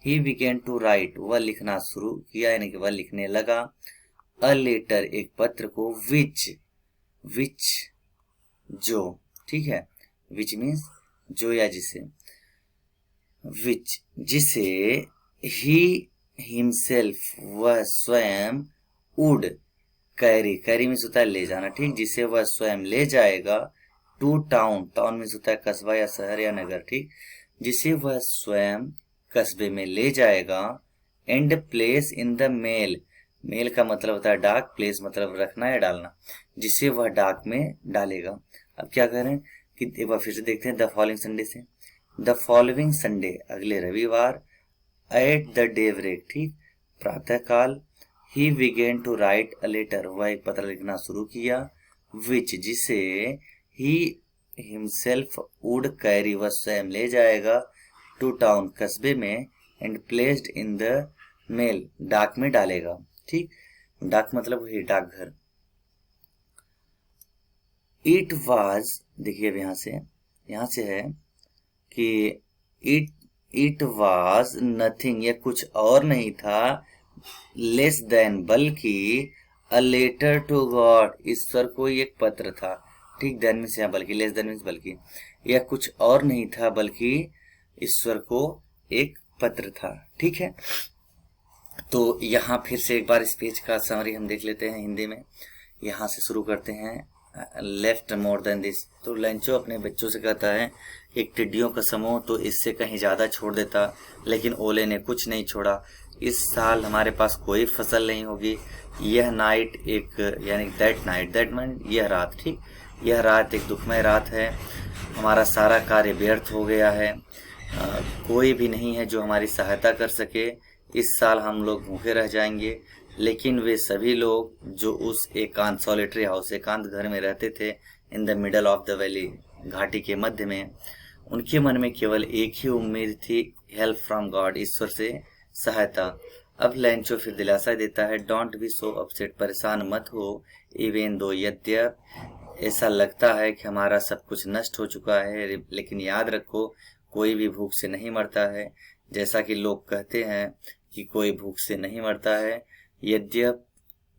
ही बिगेन टू राइट, वह लिखना शुरू किया, यानी कि वह लिखने लगा, अ लेटर, एक पत्र को, विच जो, ठीक है, विच मीन्स जो या जिसे, विच जिसे, ही हिमसेल्फ, वह स्वयं, वुड कैरी, कैरी मीन्स होता है ले जाना, ठीक, जिसे वह स्वयं ले जाएगा, टू टाउन, टाउन मीन्स होता है कस्बा या शहर या नगर, ठीक, जिसे वह स्वयं कस्बे में ले जाएगा, and place in the mail, mail का मतलब होता है डाक, प्लेस मतलब रखना या डालना, जिसे वह डाक में डालेगा। अब क्या करें कि एक बार फिर से देखते हैं द फॉलोइंग संडे से, द फॉलोइंग संडे, अगले रविवार, एट द डे ब्रेक, ठीक, प्रातः काल, he began to write a letter, वह एक पत्र लिखना शुरू किया, विच जिसे, ही हिमसेल्फ वुड कैरी, वह स्वयं ले जाएगा, टू टाउन कस्बे में, and placed in the mail, डाक में डालेगा, ठीक, डाक मतलब वही डाकघर। इट वाज, देखिए अब यहाँ से है कि इट वाज नथिंग, यह कुछ और नहीं था, लेस देन, बल्कि, अ लेटर टू गॉड, ईश्वर को एक पत्र था, ठीक, देन मीन्स यहाँ बल्कि, लेस देन मीन्स बल्कि, यह कुछ और नहीं था बल्कि ईश्वर को एक पत्र था, ठीक है। तो यहाँ फिर से एक बार इस पेज का समरी हम देख लेते हैं हिंदी में। यहाँ से शुरू करते हैं, लेफ्ट मोर देन दिस, तो लेंचो अपने बच्चों से कहता है, एक टिड्डियों का समूह तो इससे कहीं ज़्यादा छोड़ देता, लेकिन ओले ने कुछ नहीं छोड़ा, इस साल हमारे पास कोई फसल नहीं होगी, यह नाइट एक, यानी दैट नाइट, दैट मीन यह रात, ठीक, यह रात एक दुखमय रात है, हमारा सारा कार्य व्यर्थ हो गया है, कोई भी नहीं है जो हमारी सहायता कर सके, इस साल हम लोग भूखे रह जाएंगे। लेकिन वे सभी लोग जो उस एकांत सॉलिटरी हाउस, एकांत घर में रहते थे, in the middle of the valley, घाटी के मध्य में, उनके मन में केवल एक ही उम्मीद थी, हेल्प फ्रॉम गॉड, ईश्वर से सहायता। अब लेंचो फिर दिलासा देता है, डोंट बी सो अपसेट, परेशान मत हो, इवन दो, यद्यप ऐसा लगता है कि हमारा सब कुछ नष्ट हो चुका है, लेकिन याद रखो कोई भी भूख से नहीं मरता है, जैसा कि लोग कहते हैं कि कोई भूख से नहीं मरता है, यद्यप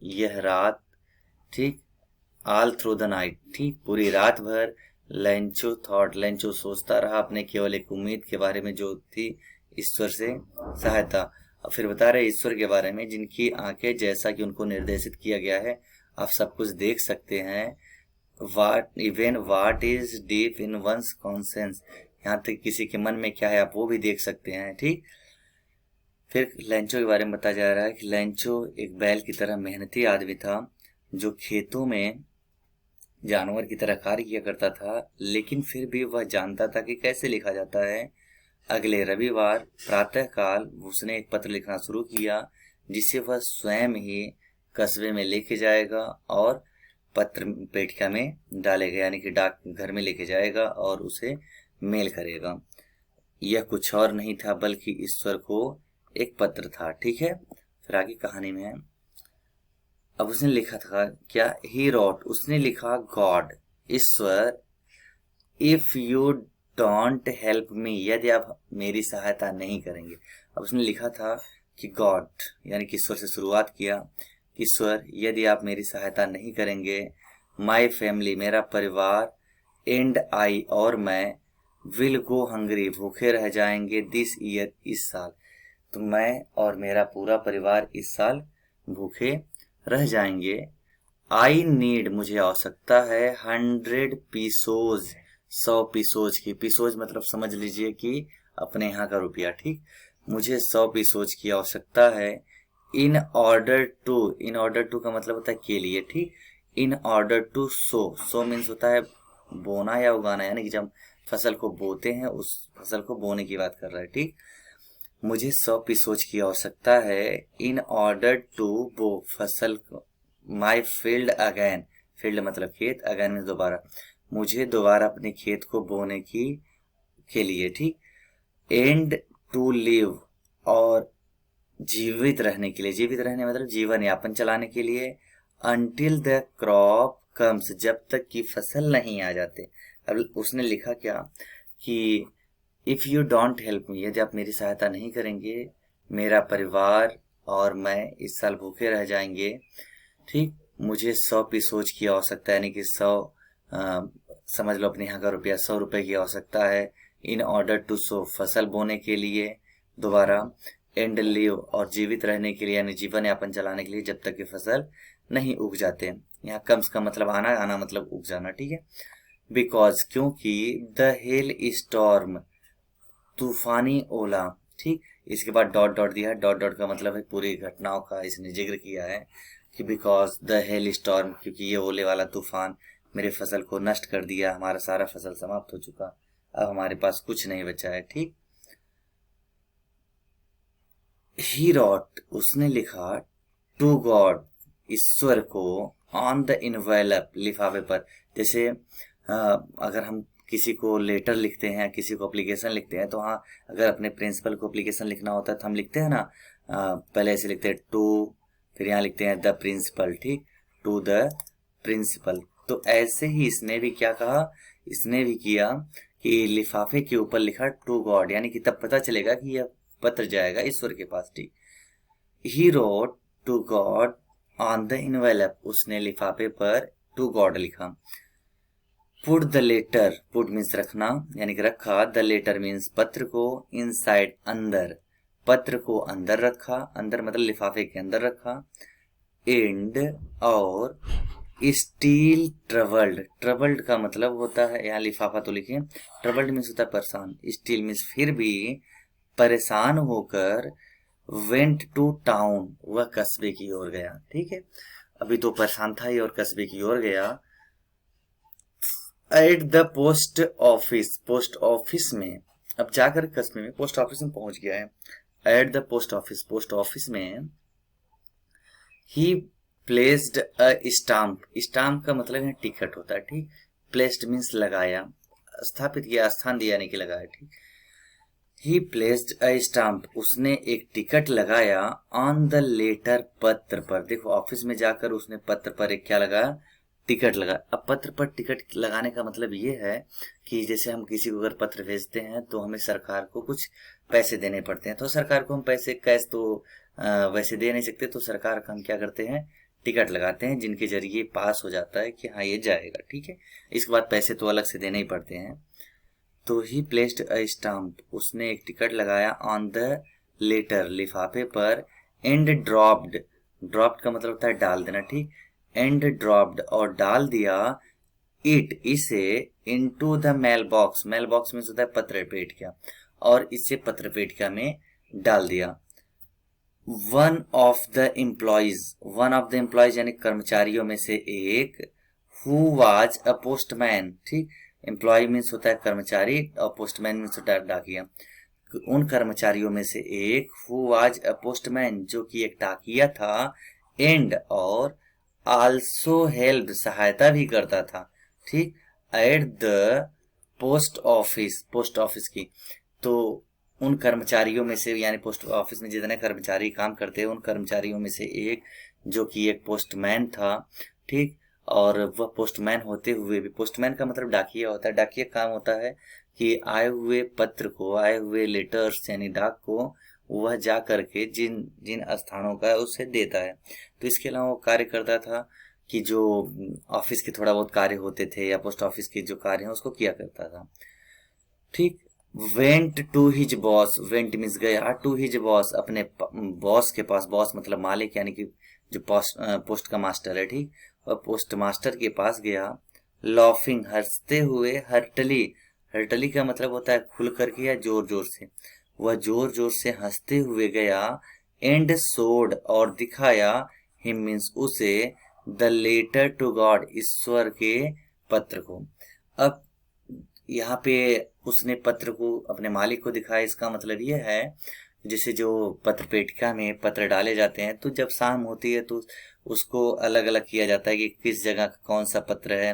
यह रात, ठीक, ऑल थ्रू द नाइट, ठीक, पूरी रात भर, लेंचो थॉट, लेंचो सोचता रहा अपने केवल एक उम्मीद के बारे में जो थी, ईश्वर से सहायता। और फिर बता रहे ईश्वर के बारे में, जिनकी आंखें, जैसा कि उनको निर्देशित किया गया है, आप सब कुछ देख सकते हैं, what is deep in one's conscience, यहाँ तक किसी के मन में क्या है आप वो भी देख सकते हैं, ठीक। फिर लेंचो के बारे में बताया जा रहा है कि लेंचो एक बैल की तरह मेहनती आदमी था, जो खेतों में जानवर की तरह कार्य किया करता था, लेकिन फिर भी वह जानता था कि कैसे लिखा जाता है। अगले रविवार प्रातः काल उसने एक पत्र लिखना शुरू किया, जिसे वह स्वयं ही कस्बे में लेके जाएगा और पत्र पेटिका में डालेगा, यानी कि डाक घर में लेके जाएगा और उसे मेल करेगा। यह कुछ और नहीं था बल्कि ईश्वर को एक पत्र था, ठीक है। फिर आगे कहानी में है, अब उसने लिखा था क्या, ही रोट, उसने लिखा, God, Ishwar, if you don't help me, यदि आप मेरी सहायता नहीं करेंगे। अब उसने लिखा था कि गॉड, यानी कि ईश्वर से शुरुआत किया, ईश्वर यदि आप मेरी सहायता नहीं करेंगे, माई फैमिली, मेरा परिवार, एंड आई, और मैं, विल गो हंग्री, भूखे रह जाएंगे, दिस ईयर, इस साल, तो मैं और मेरा पूरा परिवार इस साल भूखे रह जाएंगे। आई नीड, मुझे आवश्यकता है, 100 पीसोज, 100 पीसोज की, पीसोज मतलब समझ लीजिए कि अपने यहाँ का रुपया, ठीक, मुझे 100 पीसोज की आवश्यकता है, इन ऑर्डर टू का मतलब होता है के लिए, ठीक, in order to sow means होता है बोना या उगाना, यानी कि जब फसल को बोते हैं उस फसल को बोने की बात कर रहा है, ठीक, मुझे 100 पीसोज की आवश्यकता है, इन ऑर्डर टू बो, फसल माई फील्ड अगैन, फील्ड मतलब खेत, अगैन में दोबारा, मुझे दोबारा अपने खेत को बोने की के लिए, ठीक। एंड टू लिव, और जीवित रहने के लिए, जीवित रहने मतलब जीवन यापन चलाने के लिए, अंटिल द क्रॉप कम्स, जब तक कि फसल नहीं आ जाते। अब उसने लिखा क्या कि if you don't help me, यदि आप मेरी सहायता नहीं करेंगे, मेरा परिवार और मैं इस साल भूखे रह जाएंगे, ठीक। मुझे 100 पीसोज की आवश्यकता है, यानी कि 100 समझ लो अपने यहाँ का रुपया, 100 रुपए की आवश्यकता है, इन ऑर्डर टू सो, फसल बोने के लिए दोबारा, एंड लिव, और जीवित रहने के लिए यानी जीवन यापन चलाने के लिए, जब तक कि फसल नहीं उग जाते। यहाँ कम्स का मतलब आना, आना मतलब उग जाना, ठीक है। बिकॉज, क्योंकि, द हेल स्टॉर्म, तूफानी ओला, ठीक। इसके बाद डॉट डॉट दिया है, डॉट डॉट का मतलब है पूरी घटनाओं का इसने जिक्र किया है कि बिकॉज द हेल स्टॉर्म, क्योंकि ये ओले वाला तूफान मेरे फसल को नष्ट कर दिया, हमारा सारा फसल समाप्त हो चुका, अब हमारे पास कुछ नहीं बचा है, ठीक। ही रॉट, उसने लिखा, टू गॉड, ईश्वर को, ऑन द इनवेलप, लिफाफे पर। जैसे अगर हम किसी को लेटर लिखते हैं, किसी को एप्लीकेशन लिखते हैं, तो हाँ, अगर अपने प्रिंसिपल को एप्लीकेशन लिखना होता है तो हम लिखते हैं ना, पहले ऐसे लिखते हैं टू, फिर यहाँ लिखते हैं द प्रिंसिपल, ठीक, टू द प्रिंसिपल। तो ऐसे ही इसने भी क्या कहा, इसने भी किया कि लिफाफे के ऊपर लिखा टू गॉड, यानी कि तब पता चलेगा कि यह पत्र जाएगा ईश्वर के पास, ठीक। He wrote to God on the envelope, उसने लिफाफे पर टू गॉड लिखा। Put the letter, put means रखना, यानी कि रखा, द लेटर मीन्स पत्र को, इनसाइड अंदर, पत्र को अंदर रखा, अंदर मतलब लिफाफे के अंदर रखा, एंड और स्टील ट्रबल्ड, ट्रबल्ड का मतलब होता है, यहाँ लिफाफा तो लिखिए, ट्रबल्ड मीन्स होता है परेशान, स्टील मीन्स फिर भी, परेशान होकर, वेंट टू टाउन, वह कस्बे की ओर गया, ठीक है। अभी तो परेशान था ही और कस्बे की ओर गया। Eight the post office, post office में, अब जाकर कस्बे में, पोस्ट ऑफिस में पहुंच गया है। At the post office, post office में, he placed a stamp, stamp का मतलब है टिकट होता है, ठीक। प्लेस्ड मीन्स लगाया, स्थापित किया, स्थान दिया, यानी कि लगाया, ठीक। ही प्लेस्ड अ स्टाम्प, उसने एक टिकट लगाया, ऑन द लेटर, पत्र पर। देखो ऑफिस में जाकर उसने पत्र पर एक क्या लगाया, टिकट लगा। अब पत्र पर टिकट लगाने का मतलब ये है कि जैसे हम किसी को अगर पत्र भेजते हैं तो हमें सरकार को कुछ पैसे देने पड़ते हैं, तो सरकार को हम पैसे कैश तो वैसे दे नहीं सकते, तो सरकार का हम क्या करते हैं, टिकट लगाते हैं, जिनके जरिए पास हो जाता है कि हाँ ये जाएगा, ठीक है। इसके बाद पैसे तो अलग से देने ही पड़ते हैं। तो ही प्लेस्ड अ स्टाम्प, उसने एक टिकट लगाया, ऑन द लेटर, लिफाफे पर, एंड ड्रॉप्ड, ड्रॉप्ड का मतलब होता है डाल देना, ठीक। एंड ड्रॉप्ड, और डाल दिया, इट, इसे, into the mail box, mail box में होता है पत्र पेटिका, और इसे पत्र पेटिका में डाल दिया। One of the employees, one of the employees यानी कर्मचारियों में से एक, हु वाज अ पोस्टमैन, ठीक। एम्प्लॉय मीन्स होता है कर्मचारी और पोस्टमैन मीन्स होता है डाकिया। उन कर्मचारियों में से एक, हु वाज अ पोस्टमैन, जो कि एक डाकिया था, एंड और, आल्सो हेल्प, सहायता भी करता था, ठीक, eight the post office, post office की। तो उन कर्मचारियों में से, यानी पोस्ट ऑफिस में जितने कर्मचारी काम करते हैं, उन कर्मचारियों में से एक जो कि एक पोस्टमैन था, ठीक। और वह पोस्टमैन होते हुए भी, पोस्टमैन का मतलब डाकिया होता है, डाकिया काम होता है कि आए हुए पत्र को, आए हुए लेटर्स यानी डाक को, वह जा करके जिन जिन स्थानों का है उसे देता है। तो इसके अलावा वो कार्य करता था कि जो ऑफिस के थोड़ा बहुत कार्य होते थे या पोस्ट ऑफिस के जो कार्य हैं उसको किया करता था, ठीक। Went to his boss, went means गया, टू हिज बॉस, अपने बॉस के पास, बॉस मतलब मालिक, यानी कि जो पोस्ट का मास्टर है, ठीक। और पोस्ट मास्टर के पास गया, लॉफिंग, हंसते हुए, हर्टली, हर्टली का मतलब होता है खुल करके या जोर जोर से, वह जोर जोर से हंसते हुए गया, एंड सोड, और दिखाया, हिम मीन्स उसे, द लेटर टू गॉड, ईश्वर के पत्र को। अब यहाँ पे उसने पत्र को अपने मालिक को दिखाया, इसका मतलब यह है जैसे जो पत्र पेटिका में पत्र डाले जाते हैं, तो जब शाम होती है तो उसको अलग अलग किया जाता है कि किस जगह का कौन सा पत्र है,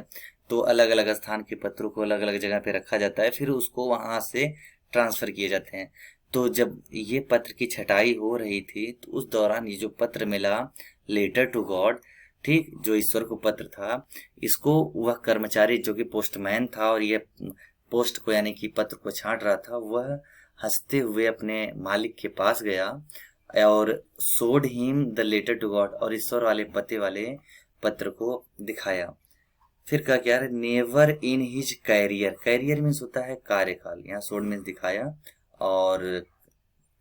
तो अलग अलग स्थान के पत्रों को अलग अलग जगह पे रखा जाता है, फिर उसको वहां से ट्रांसफर किए जाते हैं। तो जब ये पत्र की छटाई हो रही थी तो उस दौरान ये जो पत्र मिला, लेटर टू गॉड, ठीक, जो ईश्वर को पत्र था, इसको वह कर्मचारी जो कि पोस्टमैन था और ये पोस्ट को यानी कि पत्र को छांट रहा था, वह हंसते हुए अपने मालिक के पास गया और showed him the letter to God, और ईश्वर वाले पते वाले पत्र को दिखाया। फिर क्या क्या है, never in his career, career means होता है कार्यकाल, यहाँ शोड मीन्स दिखाया और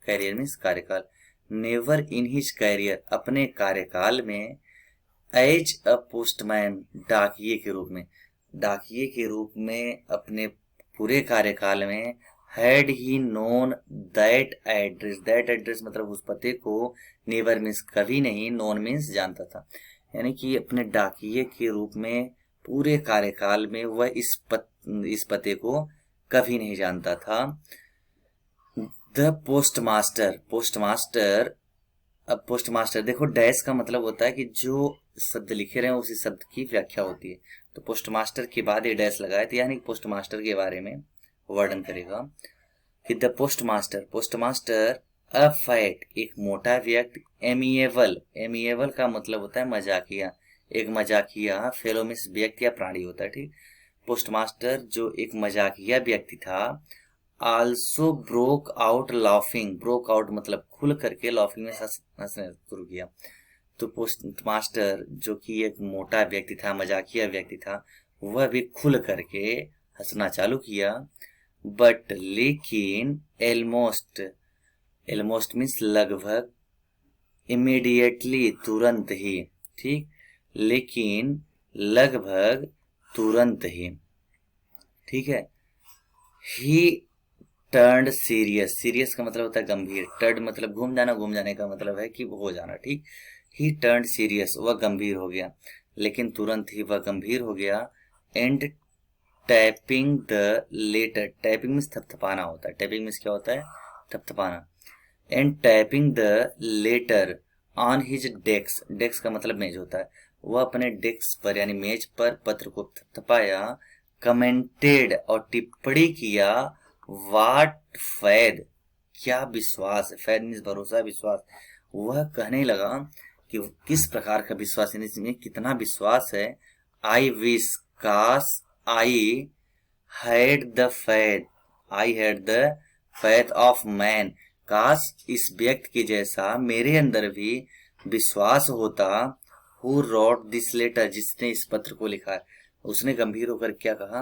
कैरियर मीन्स कार्यकाल। नेवर इन हिज कैरियर, अपने कार्यकाल में, एज अ पोस्टमैन, डाकिये के रूप में, डाकिये के रूप में अपने पूरे कार्यकाल में, had he known that address, that address मतलब उस पते को, नेवर मीन्स कभी नहीं, नोन मीन्स जानता था, यानी कि अपने डाकिये के रूप में पूरे कार्यकाल में वह इस पते को कभी नहीं जानता था। द पोस्टमास्टर, पोस्टमास्टर, अब पोस्टमास्टर देखो, डैश का मतलब होता है कि जो शब्द लिखे रहे हैं उसी शब्द की व्याख्या होती है, तो पोस्टमास्टर के बाद ये डैश लगाए, तो यानी पोस्टमास्टर के बारे में वर्णन करेगा कि the postmaster, postmaster a fat, एक मोटा व्यक्ति, एमिएबल, एमिएबल का मतलब होता है मजाकिया, एक मजाकिया, फेलो मीन्स व्यक्ति या प्राणी होता है, ठीक। पोस्टमास्टर जो एक मजाकिया व्यक्ति था, also broke out laughing, broke out मतलब खुल करके, लाफिंग में हंसने शुरू किया। तो पोस्टमास्टर जो कि एक मोटा व्यक्ति था, मजाकिया व्यक्ति था, वह भी खुल करके हंसना चालू किया। बट लेकिन एलमोस्ट, एलमोस्ट मीन्स लगभग, इमीडिएटली तुरंत ही, ठीक, लेकिन लगभग तुरंत ही, ठीक है। ही टर्न्ड सीरियस, सीरियस का मतलब होता है गंभीर, टर्ड मतलब घूम जाना, घूम जाने का मतलब है कि हो जाना, ठीक। ही टर्न्ड सीरियस, वह गंभीर हो गया, लेकिन तुरंत ही वह गंभीर हो गया। And tapping the letter, tapping means थपथपाना होता है, टैपिंग मीन्स क्या होता है, थपथपाना। And tapping the letter on his desk, desk का मतलब मेज होता है, वह अपने डेस्क पर यानी मेज पर पत्र को थपथपाया। कमेंटेड और टिप्पणी किया, वाट फैद, क्या विश्वास है, फैद मीन्स भरोसा, विश्वास, वह कहने लगा कि किस प्रकार का विश्वास, इसमें कितना विश्वास है। आई विश, काश, I had the faith, I had the faith of man, काश इस व्यक्ति के जैसा मेरे अंदर भी विश्वास होता। हु रोट दिस लेटर, जिसने इस पत्र को लिखा है, उसने गंभीर होकर क्या कहा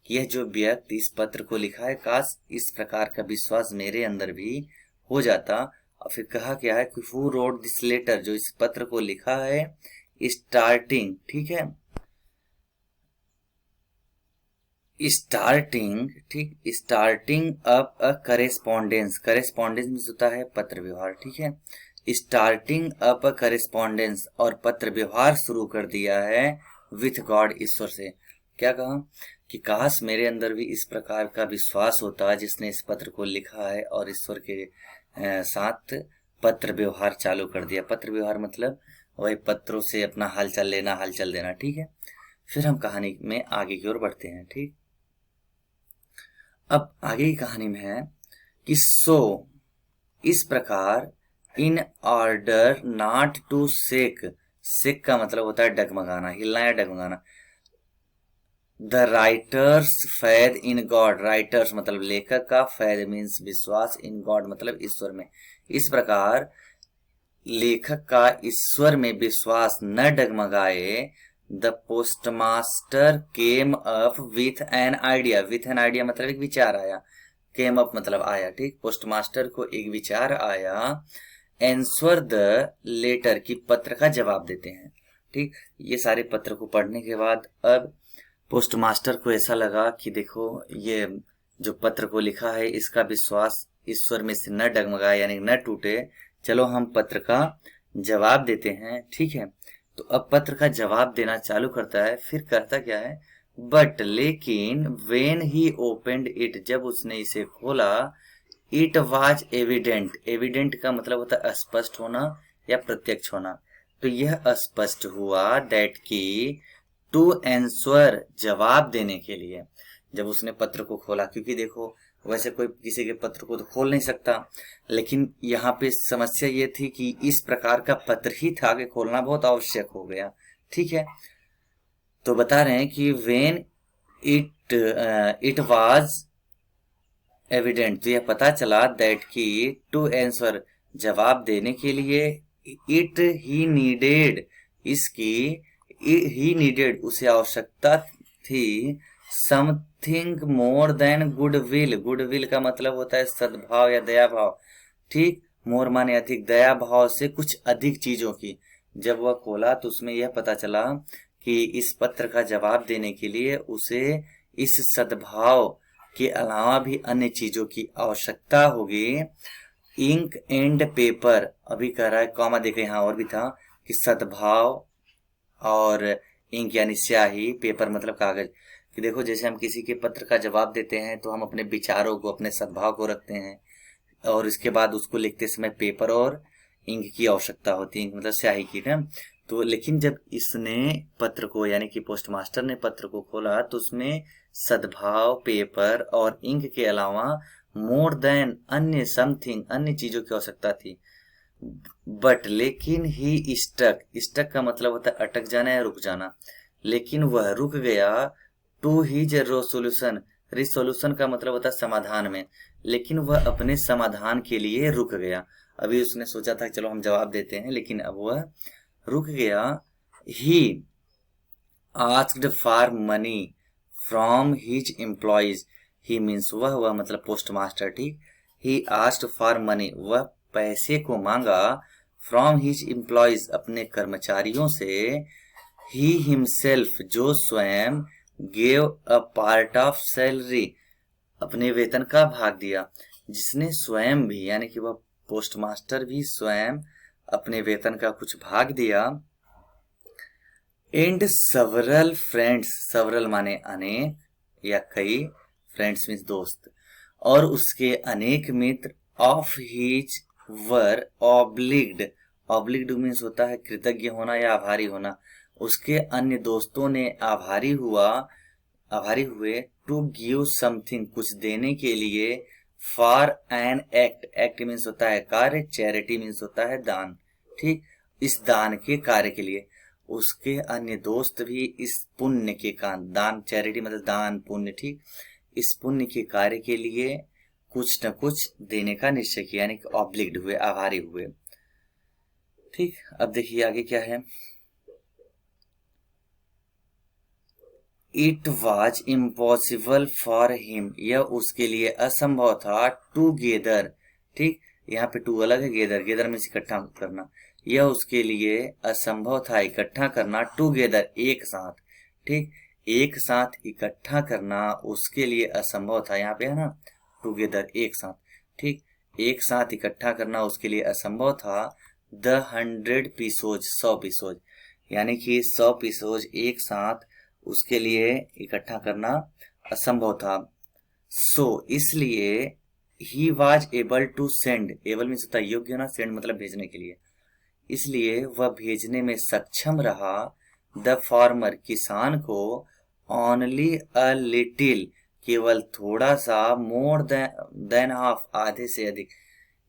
कि यह जो व्यक्ति इस पत्र को लिखा है, काश इस प्रकार का विश्वास मेरे अंदर भी हो जाता। और फिर कहा क्या है कि हु रोट दिस लेटर, जो इस पत्र को लिखा है, स्टार्टिंग, ठीक है, स्टार्टिंग, ठीक, स्टार्टिंग अप अ करेस्पॉन्डेंस, करेस्पॉन्डेंस होता है पत्र व्यवहार, ठीक है, स्टार्टिंग अप अ करेस्पॉन्डेंस, और पत्र व्यवहार शुरू कर दिया है विथ गॉड, ईश्वर से। क्या कहा कि काश मेरे अंदर भी इस प्रकार का विश्वास होता जिसने इस पत्र को लिखा है और ईश्वर के साथ पत्र व्यवहार चालू कर दिया। पत्र व्यवहार मतलब वही पत्रों से अपना हालचाल लेना, हालचाल देना, ठीक है। फिर हम कहानी में आगे की ओर बढ़ते हैं, ठीक। अब आगे की कहानी में है कि सो, इस प्रकार, in order not to shake, shake का मतलब होता है डगमगाना, हिलना या डगमगाना। The writers faith in God, writers मतलब लेखक का, फैद मीन्स विश्वास, इन गॉड मतलब ईश्वर में। इस प्रकार लेखक का ईश्वर में विश्वास न डगमगाए। The postmaster came up with an idea, with an idea मतलब एक विचार आया, केम अप मतलब आया, ठीक। पोस्टमास्टर को एक विचार आया, आंसर द लेटर की पत्र का जवाब देते हैं, ठीक। ये सारे पत्र को पढ़ने के बाद अब पोस्टमास्टर को ऐसा लगा कि देखो ये जो पत्र को लिखा है इसका विश्वास ईश्वर में से न डगमगाए यानी न टूटे, चलो हम पत्र का जवाब देते हैं, ठीक है। तो अब पत्र का जवाब देना चालू करता है। फिर करता क्या है, बट लेकिन व्हेन ही ओपेंड इट, जब उसने इसे खोला, इट वाज एविडेंट, एविडेंट का मतलब होता है स्पष्ट होना या प्रत्यक्ष होना, तो यह स्पष्ट हुआ दैट की टू आंसर, जवाब देने के लिए, जब उसने पत्र को खोला, क्योंकि देखो वैसे कोई किसी के पत्र को तो खोल नहीं सकता, लेकिन यहाँ पे समस्या ये थी कि इस प्रकार का पत्र ही था कि खोलना बहुत आवश्यक हो गया। ठीक है, तो बता रहे हैं कि वेन इट वाज एविडेंट, तो यह पता चला दैट की टू आंसर, जवाब देने के लिए, इट ही नीडेड, इसकी ही नीडेड, उसे आवश्यकता थी, something more than goodwill, goodwill का मतलब होता है सद्भाव या दया भाव। ठीक, मोर माने अधिक, दया भाव से कुछ अधिक चीजों की। जब वह खोला तो उसमें यह पता चला कि इस पत्र का जवाब देने के लिए उसे इस सद्भाव के अलावा भी अन्य चीजों की आवश्यकता होगी। इंक एंड पेपर, अभी कह रहा है कॉमा देखे यहाँ और भी था कि सद्भाव और इंक यानी स्याही, पेपर मतलब कागज, कि देखो जैसे हम किसी के पत्र का जवाब देते हैं तो हम अपने विचारों को, अपने सद्भाव को रखते हैं, और इसके बाद उसको लिखते समय पेपर और इंक की आवश्यकता होती है, इंक मतलब स्याही की ना। तो लेकिन जब इसने पत्र को यानी कि पोस्ट मास्टर ने पत्र को खोला तो उसमें सद्भाव, पेपर और इंक के अलावा मोर देन, अन्य समथिंग, अन्य चीजों की आवश्यकता थी। बट लेकिन ही स्टक, स्टक का मतलब होता है अटक जाना या रुक जाना, लेकिन वह रुक गया टू हिज रेसोल्यूशन, रिसोल्यूशन का मतलब होता है समाधान में, लेकिन वह अपने समाधान के लिए रुक गया। अभी उसने सोचा था चलो हम जवाब देते हैं, लेकिन अब वह रुक गया। He asked for money from his employees, he means वह मतलब पोस्ट मास्टर। ठीक, ही आस्क्ड फॉर मनी, वह पैसे को मांगा, फ्रॉम हिज एम्प्लॉइज, अपने कर्मचारियों से, ही हिमसेल्फ, जो स्वयं, gave a part of salary, अपने वेतन का भाग दिया, जिसने स्वयं भी यानी कि वह पोस्ट मास्टर भी स्वयं अपने वेतन का कुछ भाग दिया। एंड सेवरल फ्रेंड्स, सेवरल माने अनेक या कई, फ्रेंड्स मीन्स दोस्त, और उसके अनेक मित्र, ऑफ हिज वर ऑब्लिग्ड, ऑब्लिग्ड मीन्स होता है कृतज्ञ होना या आभारी होना, उसके अन्य दोस्तों ने आभारी हुए टू गिव समथिंग, कुछ देने के लिए, for an act, act means होता है कार्य, चैरिटी मीन्स होता है दान। ठीक, इस दान के कार्य के लिए उसके अन्य दोस्त भी इस पुण्य के कारण, दान चैरिटी मतलब दान पुण्य, ठीक, इस पुण्य के कार्य के लिए कुछ न कुछ देने का निश्चय किया, यानी कि ऑब्लिग्ड हुए, आभारी हुए। ठीक, अब देखिए आगे क्या है। It was impossible for him, यह उसके लिए असंभव था, टू गेदर, ठीक, यहाँ पे टू अलग है, गेदर, गेदर में इकट्ठा करना, यह उसके लिए असंभव था इकट्ठा करना, टूगेदर एक साथ, ठीक, एक साथ इकट्ठा करना उसके लिए असंभव था, यहाँ पे है ना टूगेदर एक साथ, ठीक, एक साथ इकट्ठा करना उसके लिए असंभव था। 100 पीसोज, 100 पीसोज, यानी कि 100 पीसोज एक साथ उसके लिए इकट्ठा करना असंभव था। सो इसलिए he was able to send, able means होता है योग्य ना, सेंड मतलब भेजने के लिए, इसलिए वह भेजने में सक्षम रहा। द फार्मर, किसान को, ओनली अ लिटिल, केवल थोड़ा सा, मोर देन हाफ, आधे से अधिक,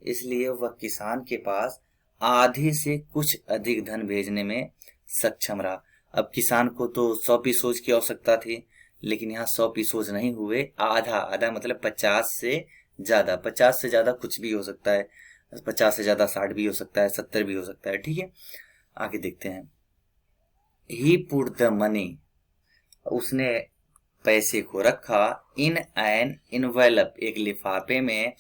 इसलिए वह किसान के पास आधे से कुछ अधिक धन भेजने में सक्षम रहा। अब किसान को तो 100 पीसोज की आवश्यकता थी, लेकिन यहाँ 100 पीसोज नहीं हुए, आधा, आधा मतलब 50 से ज्यादा, 50 से ज्यादा कुछ भी हो सकता है, 50 से ज्यादा 60 भी हो सकता है, 70 भी हो सकता है, ठीक है। आगे देखते हैं। ही पुट द मनी, उसने पैसे को रखा, इन एन इनवेलप, एक लिफाफे में,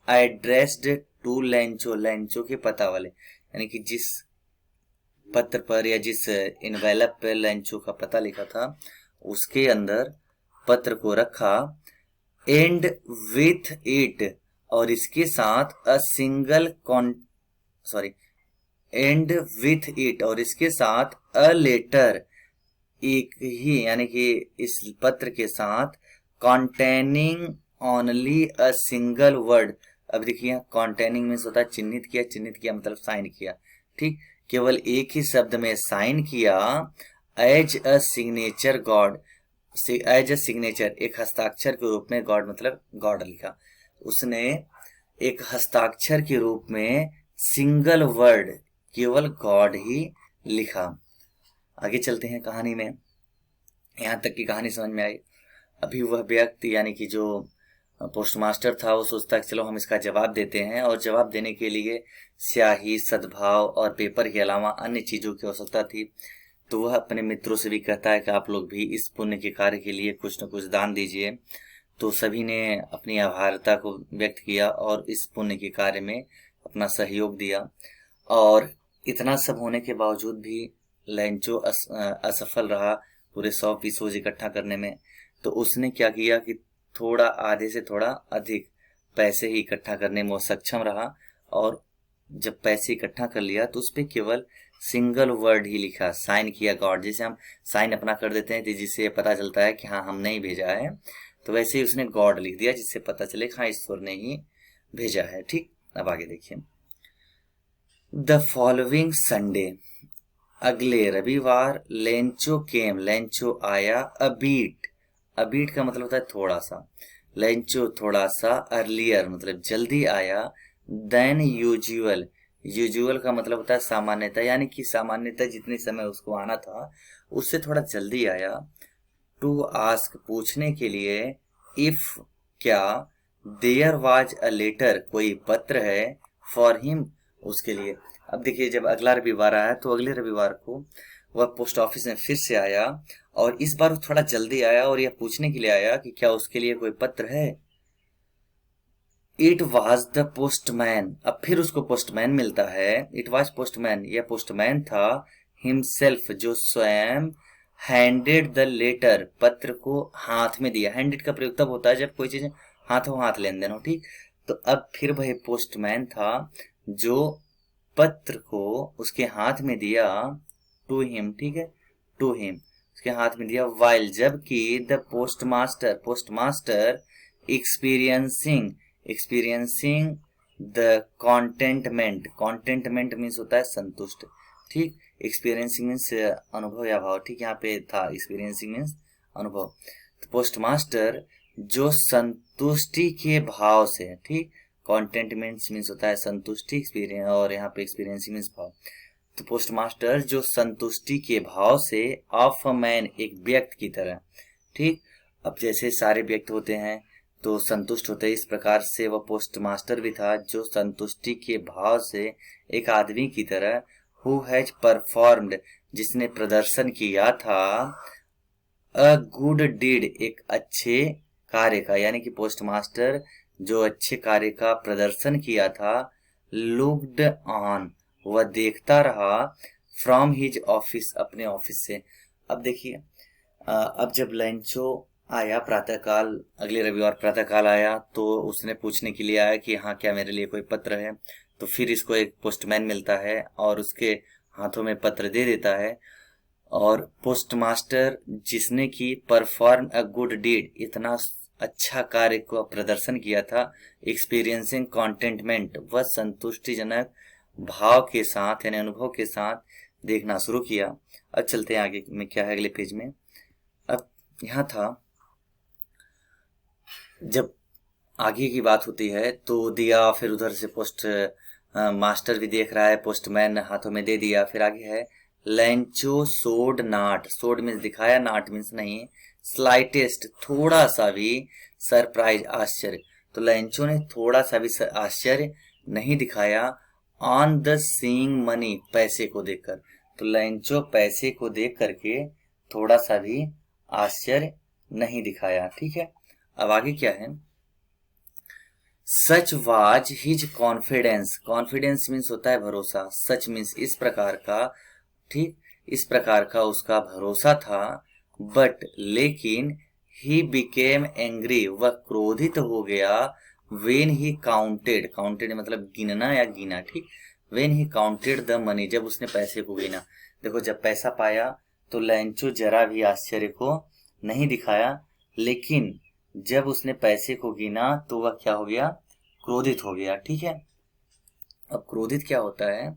एड्रेस्ड टू लेंचो, लेंचो के पता वाले, यानी कि जिस पत्र पर या जिस इनवेलप पर लेंचो का पता लिखा था उसके अंदर पत्र को रखा। एंड विथ इट, और इसके साथ a single and with it, और इसके साथ अ लेटर, एक ही, यानी कि इस पत्र के साथ, containing only a single word, अब देखिए कॉन्टेनिंग मीन्स होता है चिन्हित किया, चिन्हित किया मतलब साइन किया, ठीक। केवल एक ही शब्द में साइन किया, as a signature God, as a signature एक हस्ताक्षर के रूप में, गॉड मतलब गॉड लिखा, उसने एक हस्ताक्षर के रूप में सिंगल वर्ड केवल गॉड ही लिखा। आगे चलते हैं कहानी में, यहां तक की कहानी समझ में आई। अभी वह व्यक्ति यानी कि जो पोस्टमास्टर था वो सोचता है चलो हम इसका जवाब देते हैं, और जवाब देने के लिए स्याही, सद्भाव और पेपर के अलावा अन्य चीजों की आवश्यकता थी। तो वह अपने मित्रों से भी कहता है कि आप लोग भी इस पुण्य के कार्य के लिए कुछ न कुछ दान दीजिए। तो सभी ने अपनी आभारता को व्यक्त किया और इस पुण्य के कार्य में अपना सहयोग दिया। और इतना सब होने के बावजूद भी लैंचो असफल रहा पूरे 100 पीसोज इकट्ठा करने में। तो उसने क्या किया कि थोड़ा आधे से थोड़ा अधिक पैसे ही इकट्ठा करने में वो सक्षम रहा, और जब पैसे इकट्ठा कर लिया तो उस पर केवल सिंगल वर्ड ही लिखा, साइन किया गॉड। जैसे हम साइन अपना कर देते हैं जिससे पता चलता है कि हाँ हमने ही भेजा है, तो वैसे ही उसने गॉड लिख दिया जिससे पता चले हाँ ईश्वर ने ही भेजा है, ठीक। अब आगे देखिए, द फॉलोइंग संडे, अगले रविवार, लेंचो केम, लेंचो आया, अबीट, अबीट का मतलब होता है थोड़ा सा, लेंचो थोड़ा सा, अर्लियर मतलब जल्दी आया, देन यूजुअल, यूजुअल का मतलब होता है सामान्यतः, यानी कि सामान्यतः जितने समय उसको आना था उससे थोड़ा जल्दी आया। टू आस्क पूछने के लिए, इफ क्या, देयर वाज अ लेटर कोई पत्र है, फॉर हिम उसके लिए। अब देखिए जब अगला रविवार आया तो अगले रविवार को वह पोस्ट ऑफिस में फिर से आया, और इस बार थोड़ा जल्दी आया और यह पूछने के लिए आया कि क्या उसके लिए कोई पत्र है। इट वॉज द पोस्टमैन, अब फिर उसको पोस्टमैन मिलता है, इट वॉज पोस्टमैन, यह पोस्टमैन था, हिमसेल्फ जो स्वयं, हैंडेड द लेटर पत्र को हाथ में दिया। हैंडेड का प्रयोग तब होता है जब कोई चीज हाथों हाथ लेन देन हो, ठीक। तो अब फिर वह पोस्टमैन था जो पत्र को उसके हाथ में दिया, टू हिम, ठीक है, टू हिम उसके हाथ में दिया, वाइल जबकि the postmaster, postmaster experiencing, experiencing the contentment, contentment means होता है संतुष्ट, ठीक। एक्सपीरियंसिंग मीन्स अनुभव या भाव, ठीक, यहाँ पे था एक्सपीरियंसिंग मीन्स अनुभव। तो पोस्टमास्टर जो संतुष्टि के भाव से, ठीक, कॉन्टेंटमेंट मीन्स होता है संतुष्टि, एक्सपीरियंस, और यहाँ पे एक्सपीरियंसिंग मीन्स भाव। तो पोस्टमास्टर जो संतुष्टि के भाव से, ऑफ अ मैन एक व्यक्ति की तरह, ठीक। अब जैसे सारे व्यक्ति होते हैं तो संतुष्ट होते हैं, इस प्रकार से वह पोस्टमास्टर भी था जो संतुष्टि के भाव से एक आदमी की तरह, हु हैज परफॉर्म्ड जिसने प्रदर्शन किया था, अ गुड डीड एक अच्छे कार्य का, यानी कि पोस्टमास्टर जो अच्छे कार्य का प्रदर्शन किया था, लुक्ड ऑन वह देखता रहा, फ्रॉम हिज ऑफिस अपने ऑफिस से। अब देखिए अब जब लैंचो आया प्रातःकाल, अगले रविवार प्रातःकाल आया, तो उसने पूछने के लिए आया कि हाँ क्या मेरे लिए कोई पत्र है। तो फिर इसको एक पोस्टमैन मिलता है और उसके हाथों में पत्र दे देता है, और पोस्टमास्टर जिसने की परफॉर्म अ गुड डीड इतना अच्छा कार्य को प्रदर्शन किया था, एक्सपीरियंसिंग कॉन्टेंटमेंट वह संतुष्टिजनक भाव के साथ यानी अनुभव के साथ देखना शुरू किया। अब चलते हैं आगे में क्या है अगले पेज में। अब यहाँ था जब आगे की बात होती है तो दिया, फिर उधर से पोस्ट मास्टर भी देख रहा है, पोस्टमैन हाथों में दे दिया। फिर आगे है लैंचो सोड नाट, सोड मीन्स दिखाया, नाट मीन्स नहीं, स्लाइटेस्ट थोड़ा सा भी, सरप्राइज आश्चर्य, तो लैंचो ने थोड़ा सा भी आश्चर्य नहीं दिखाया, ऑन द सीइंग मनी पैसे को देखकर, तो लैंचो पैसे को देख करके थोड़ा सा भी आश्चर्य नहीं दिखाया, ठीक है। अब आगे क्या है, such was his confidence, confidence means होता है भरोसा, सच मीन्स इस प्रकार का, ठीक, इस प्रकार का उसका भरोसा था, बट लेकिन ही बिकेम एंग्री वह क्रोधित हो गया, वेन ही काउंटेड, काउंटेड मतलब गिनना या गिना, ठीक, when he counted the money जब उसने पैसे को गिना। देखो जब पैसा पाया तो लैंचो जरा भी आश्चर्य को नहीं दिखाया, लेकिन जब उसने पैसे को गिना तो वह क्या हो गया, क्रोधित हो गया, ठीक है। अब क्रोधित क्या होता है,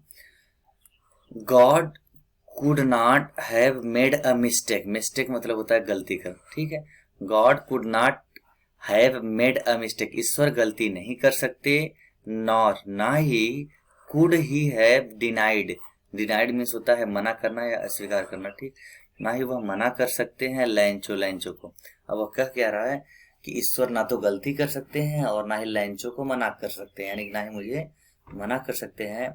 God could not have made a mistake, mistake मतलब होता है गलती कर, ठीक है। God could not have made a mistake, ईश्वर गलती नहीं कर सकते, नॉर ना ही could he have denied, denied means होता है मना करना या अस्वीकार करना, ठीक, ना ही वह मना कर सकते हैं लैंचो, लैंचो को। अब वह कह क्या रहा है कि ईश्वर ना तो गलती कर सकते हैं और ना ही लैंचो को मना कर सकते हैं, यानी ना ही मुझे मना कर सकते हैं।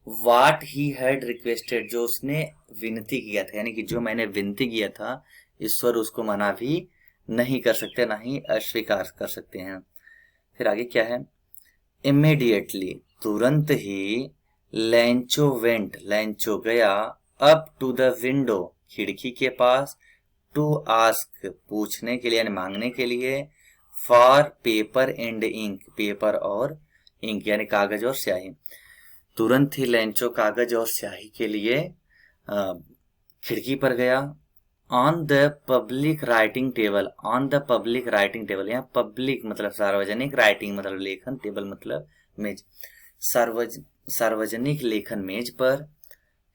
वाट ही हैड रिक्वेस्टेड, जो उसने विनती किया था, यानी कि जो मैंने विनती किया था, ईश्वर उसको मना भी नहीं कर सकते, ना ही अस्वीकार कर सकते हैं। फिर आगे क्या है, इमीडिएटली, तुरंत ही, लैंचो वेंट, लैंचो गया, अप टू द विंडो, खिड़की के पास, टू आस्क, पूछने के लिए यानी मांगने के लिए, for paper and ink, paper और इंक यानी कागज और स्याही। तुरंत ही लैंचो कागज और स्याही के लिए खिड़की पर गया। On the public writing table, on the public writing table, यहाँ पब्लिक मतलब सार्वजनिक, राइटिंग मतलब लेखन, टेबल मतलब मेज, सार्वजनिक लेखन मेज पर।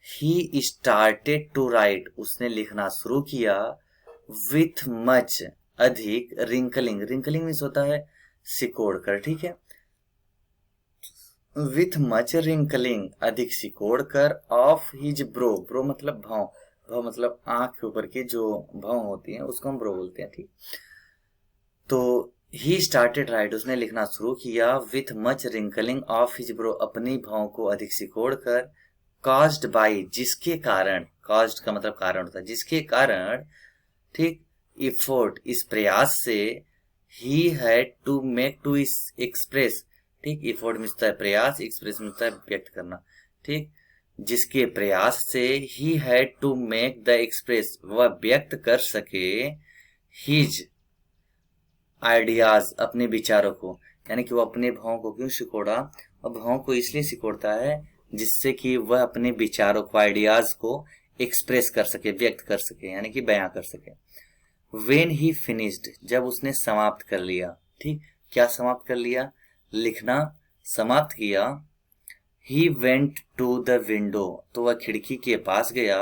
ही स्टार्टेड टू राइट, उसने लिखना शुरू किया, विथ मच, अधिक, रिंकलिंग, रिंकलिंग मीन्स होता है सिकोड़ कर, ठीक है। विथ मच रिंकलिंग, अधिक सिकोड़ कर, ऑफ हिज ब्रो, ब्रो मतलब भाव, भाव मतलब आंख के ऊपर की जो भाव होती है उसको हम ब्रो बोलते हैं, ठीक। तो ही स्टार्टेड राइट, उसने लिखना शुरू किया, with much wrinkling of his bro, अपनी भाव को अधिक सिकोड़ कर, कास्ड बाई, जिसके कारण, कास्ड का मतलब कारण होता है, जिसके कारण, ठीक, इफोर्ट, इस प्रयास से, he had to make, to express, ठीक, इफोर्ट मिलता है प्रयास, एक्सप्रेस मिलता है व्यक्त करना, ठीक, जिसके प्रयास से, he had to make the express, वह व्यक्त कर सके, हिज आइडियाज, अपने विचारों को, यानी कि वो अपने भावों को क्यों सिकोड़ा, और भावों को इसलिए सिकोड़ता है जिससे कि वह अपने विचारों को, आइडियाज को एक्सप्रेस कर सके, व्यक्त कर सके, यानी कि बयां कर सके। When he finished, जब उसने समाप्त कर लिया, ठीक, क्या समाप्त कर लिया, लिखना समाप्त किया। He went to the window, तो वह खिड़की के पास गया,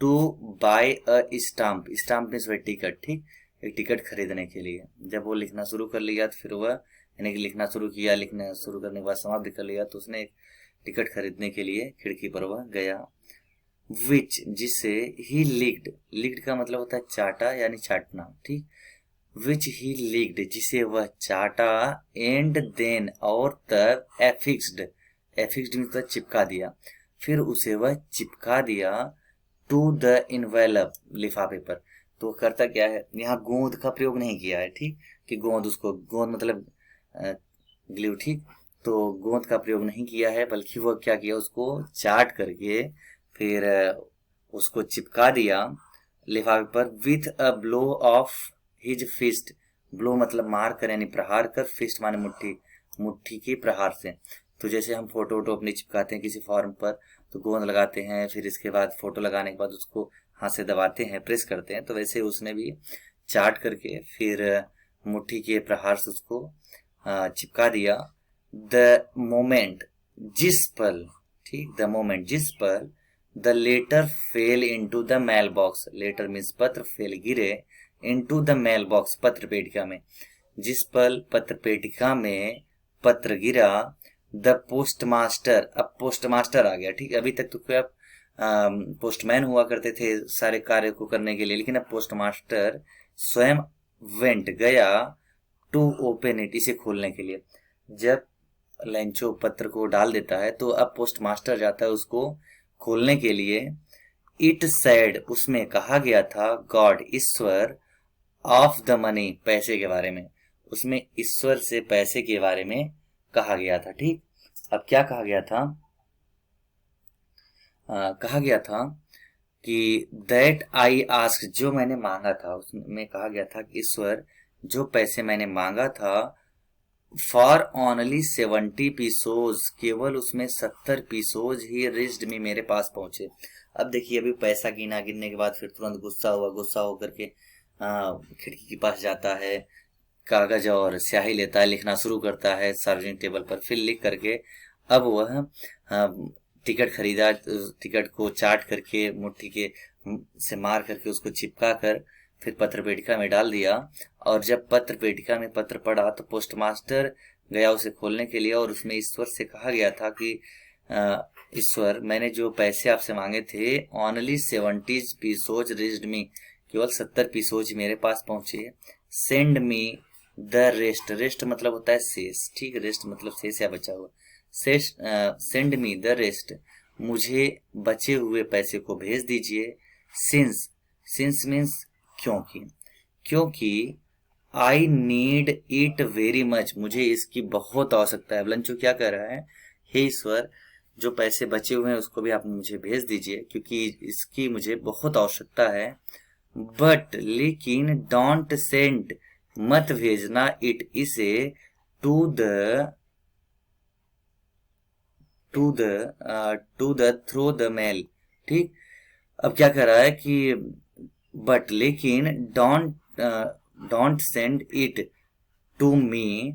to buy a stamp, stamp means वह टिकट, ठीक, एक टिकट खरीदने के लिए। जब वो लिखना शुरू कर लिया तो फिर वह, यानी कि लिखना शुरू किया, लिखना शुरू करने के बाद समाप्त कर लिया, तो उसने एक टिकट खरीदने के लिए खिड़की पर वह गया। विच, जिसे, ही लिक्ड, लिक्ड का मतलब होता है चाटा यानी चाटना, ठीक, विच ही लिक्ड, जिसे वह चाटा, एंड देन, और तब, एफिक्स्ड, एफिक्स्ड मतलब चिपका दिया, फिर उसे वह चिपका दिया, टू द इनवेलप, लिफाफे पर। तो करता क्या है, यहाँ गोंद का प्रयोग नहीं किया है, ठीक, कि गोंद, उसको गोंद मतलब ग्लू, ठीक, तो गोंद का प्रयोग नहीं किया है, बल्कि वह क्या किया, उसको चाट करके फिर उसको चिपका दिया लिफाफे पर, with a blow of his fist, blow मतलब मार कर यानी प्रहार कर, फिस्ट माने मुट्ठी, मुट्ठी के प्रहार से। तो जैसे हम फोटो वोटो अपनी चिपकाते हैं किसी फॉर्म पर, तो गोंद लगाते हैं, फिर इसके बाद फोटो लगाने के बाद उसको हाथ से दबाते हैं, प्रेस करते हैं, तो वैसे उसने भी चाट करके फिर मुट्ठी के प्रहार से उसको चिपका दिया। द मोमेंट, जिस पल, ठीक, द मोमेंट, जिस पल, the letter fell into the mail box, letter means पत्र, फेल गिरे, इनटू द मेल बॉक्स पत्र पेटिका में, जिस पल पत्र पेटिका में पत्र गिरा, द पोस्ट मास्टर, अब पोस्ट मास्टर आ गया, ठीक, अभी तक तो क्या पोस्टमैन हुआ करते थे सारे कार्य को करने के लिए, लेकिन अब पोस्ट मास्टर स्वयं वेंट, गया, टू ओपन इट, इसे खोलने के लिए। जब लैंचो पत्र को डाल देता है तो अब पोस्ट मास्टर जाता है उसको खोलने के लिए। इट सैड, उसमें कहा गया था, God, Ishwar, of the money, पैसे के बारे में, उसमें ईश्वर से पैसे के बारे में कहा गया था, ठीक। अब क्या कहा गया था, कहा गया था कि दैट आई आस्क, जो मैंने मांगा था, उसमें कहा गया था कि ईश्वर, जो पैसे मैंने मांगा था, फॉर ओनली 70 पीसोज, केवल उसमें 70 पीसोज ही रिच्ड मी, मेरे पास पहुंचे। अब देखिए, अभी पैसा गिनने के बाद फिर तुरंत गुस्सा होकर के खिड़की के पास जाता है, कागज और स्याही लेता है, लिखना शुरू करता है सार्वजनिक टेबल पर। फिर लिख करके अब वह टिकट खरीदा, टिकट को चाट करके मुट्ठी के से मार करके उसको चिपका कर फिर पत्र पेटिका में डाल दिया। और जब पत्र पेटिका में पत्र पड़ा तो पोस्टमास्टर गया उसे खोलने के लिए, और उसमें ईश्वर से कहा गया था कि ईश्वर, मैंने जो पैसे आपसे मांगे थे ओनली 70 पीसोज रीच्ड मी, केवल 70 पीसोज मेरे पास पहुंचे। Send me the rest, rest मतलब होता है शेष, ठीक, रेस्ट मतलब शेष या बचा हुआ, शेष। सेंड मी द रेस्ट, मुझे बचे हुए पैसे को भेज दीजिए। सिंस, सिंस मीन्स क्योंकि, क्योंकि I need it very much, मुझे इसकी बहुत आवश्यकता है। लंचू क्या कह रहा है, हे ईश्वर, जो पैसे बचे हुए हैं उसको भी आप मुझे भेज दीजिए क्योंकि इसकी मुझे बहुत आवश्यकता है। बट लेकिन डोंट सेंड, मत भेजना, इट इसे to the through the mail, ठीक। अब क्या कर रहा है कि बट लेकिन don't send it to me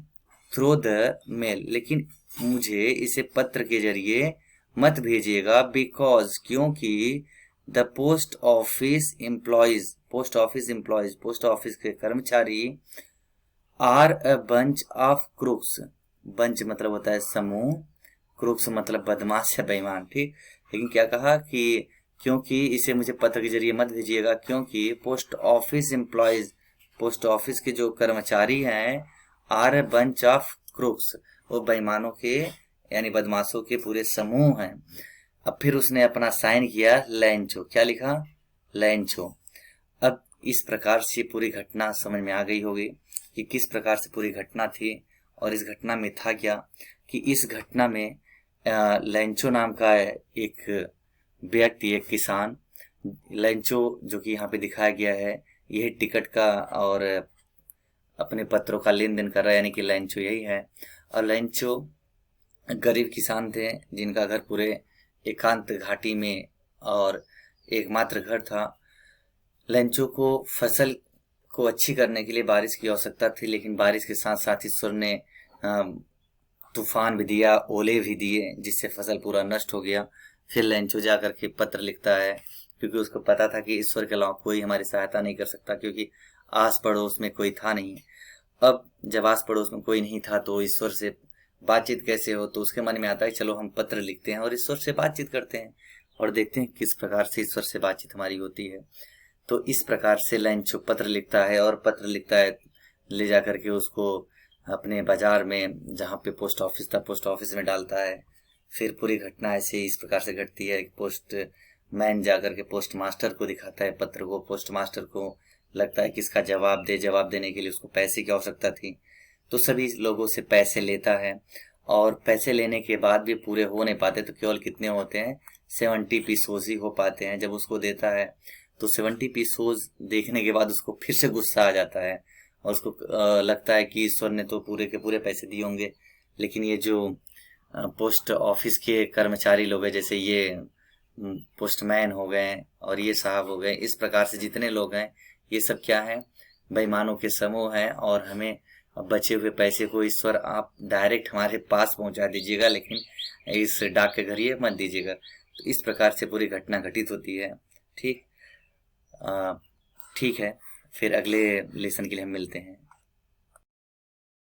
through the mail, लेकिन मुझे इसे पत्र के जरिए मत भेजिएगा। बिकॉज, क्योंकि the post office employees, post office के कर्मचारी are a bunch of crooks, bunch मतलब होता है समूह, क्रूक्स मतलब बदमाश या बेईमान, ठीक। लेकिन क्या कहा कि क्योंकि इसे मुझे पत्र के जरिए मत भेजिएगा, क्योंकि post office employees, post office के जो कर्मचारी हैं, are a bunch of crooks, वो बेईमानों के यानी बदमाशों के पूरे समूह हैं। अब फिर उसने अपना साइन किया लैंचो, क्या लिखा, लैंचो। अब इस प्रकार से पूरी घटना समझ में आ गई होगी कि किस प्रकार से पूरी घटना थी। और इस घटना में था क्या कि इस घटना में लैंचो नाम का एक व्यक्ति, एक किसान, लैंचो जो कि यहाँ पे दिखाया गया है, यही टिकट का और अपने पत्रों का लेन देन कर रहा है, यानी कि लैंचो यही है। और लैंचो गरीब किसान थे जिनका घर पूरे एकांत घाटी में और एकमात्र घर था। लैंचो को फसल को अच्छी करने के लिए बारिश की आवश्यकता थी, लेकिन बारिश के साथ साथ ईश्वर ने तूफान भी दिया, ओले भी दिए, जिससे फसल पूरा नष्ट हो गया। फिर लैंचो जा करके पत्र लिखता है क्योंकि उसको पता था कि ईश्वर के अलावा कोई हमारी सहायता नहीं कर सकता, क्योंकि आस पड़ोस में कोई था नहीं। अब जब आस पड़ोस में कोई नहीं था तो ईश्वर से बातचीत कैसे हो, तो उसके मन में आता है चलो हम पत्र लिखते हैं और ईश्वर से बातचीत करते हैं और देखते हैं किस प्रकार से ईश्वर से बातचीत हमारी होती है। तो इस प्रकार से लैंचो पत्र लिखता है, और पत्र लिखता है ले जा करके उसको अपने बाजार में जहाँ पे पोस्ट ऑफिस था, पोस्ट ऑफिस में डालता है। फिर पूरी घटना ऐसे इस प्रकार से घटती है। पोस्ट मैन जाकर के पोस्ट मास्टर को दिखाता है पत्र को। पोस्ट मास्टर को लगता है कि इसका जवाब दे, जवाब देने के लिए उसको पैसे की आवश्यकता थी, तो सभी लोगों से पैसे लेता है। और पैसे लेने के बाद भी पूरे हो नहीं पाते, तो केवल कितने होते हैं, 70 पीसोज ही हो पाते हैं। जब उसको देता है तो 70 पीसोज देखने के बाद उसको फिर से गुस्सा आ जाता है और उसको लगता है कि ईश्वर ने तो पूरे के पूरे पैसे दिए होंगे, लेकिन ये जो पोस्ट ऑफिस के कर्मचारी लोग हैं, जैसे ये पोस्टमैन हो गए और ये साहब हो गए, इस प्रकार से जितने लोग हैं ये सब क्या है, बेईमानों के समूह हैं। और हमें बचे हुए पैसे को ईश्वर आप डायरेक्ट हमारे पास पहुंचा दीजिएगा, लेकिन इस डाक के जरिए मत दीजिएगा। तो इस प्रकार से पूरी घटना घटित होती है, ठीक। ठीक है, फिर अगले लेसन के लिए हम मिलते हैं।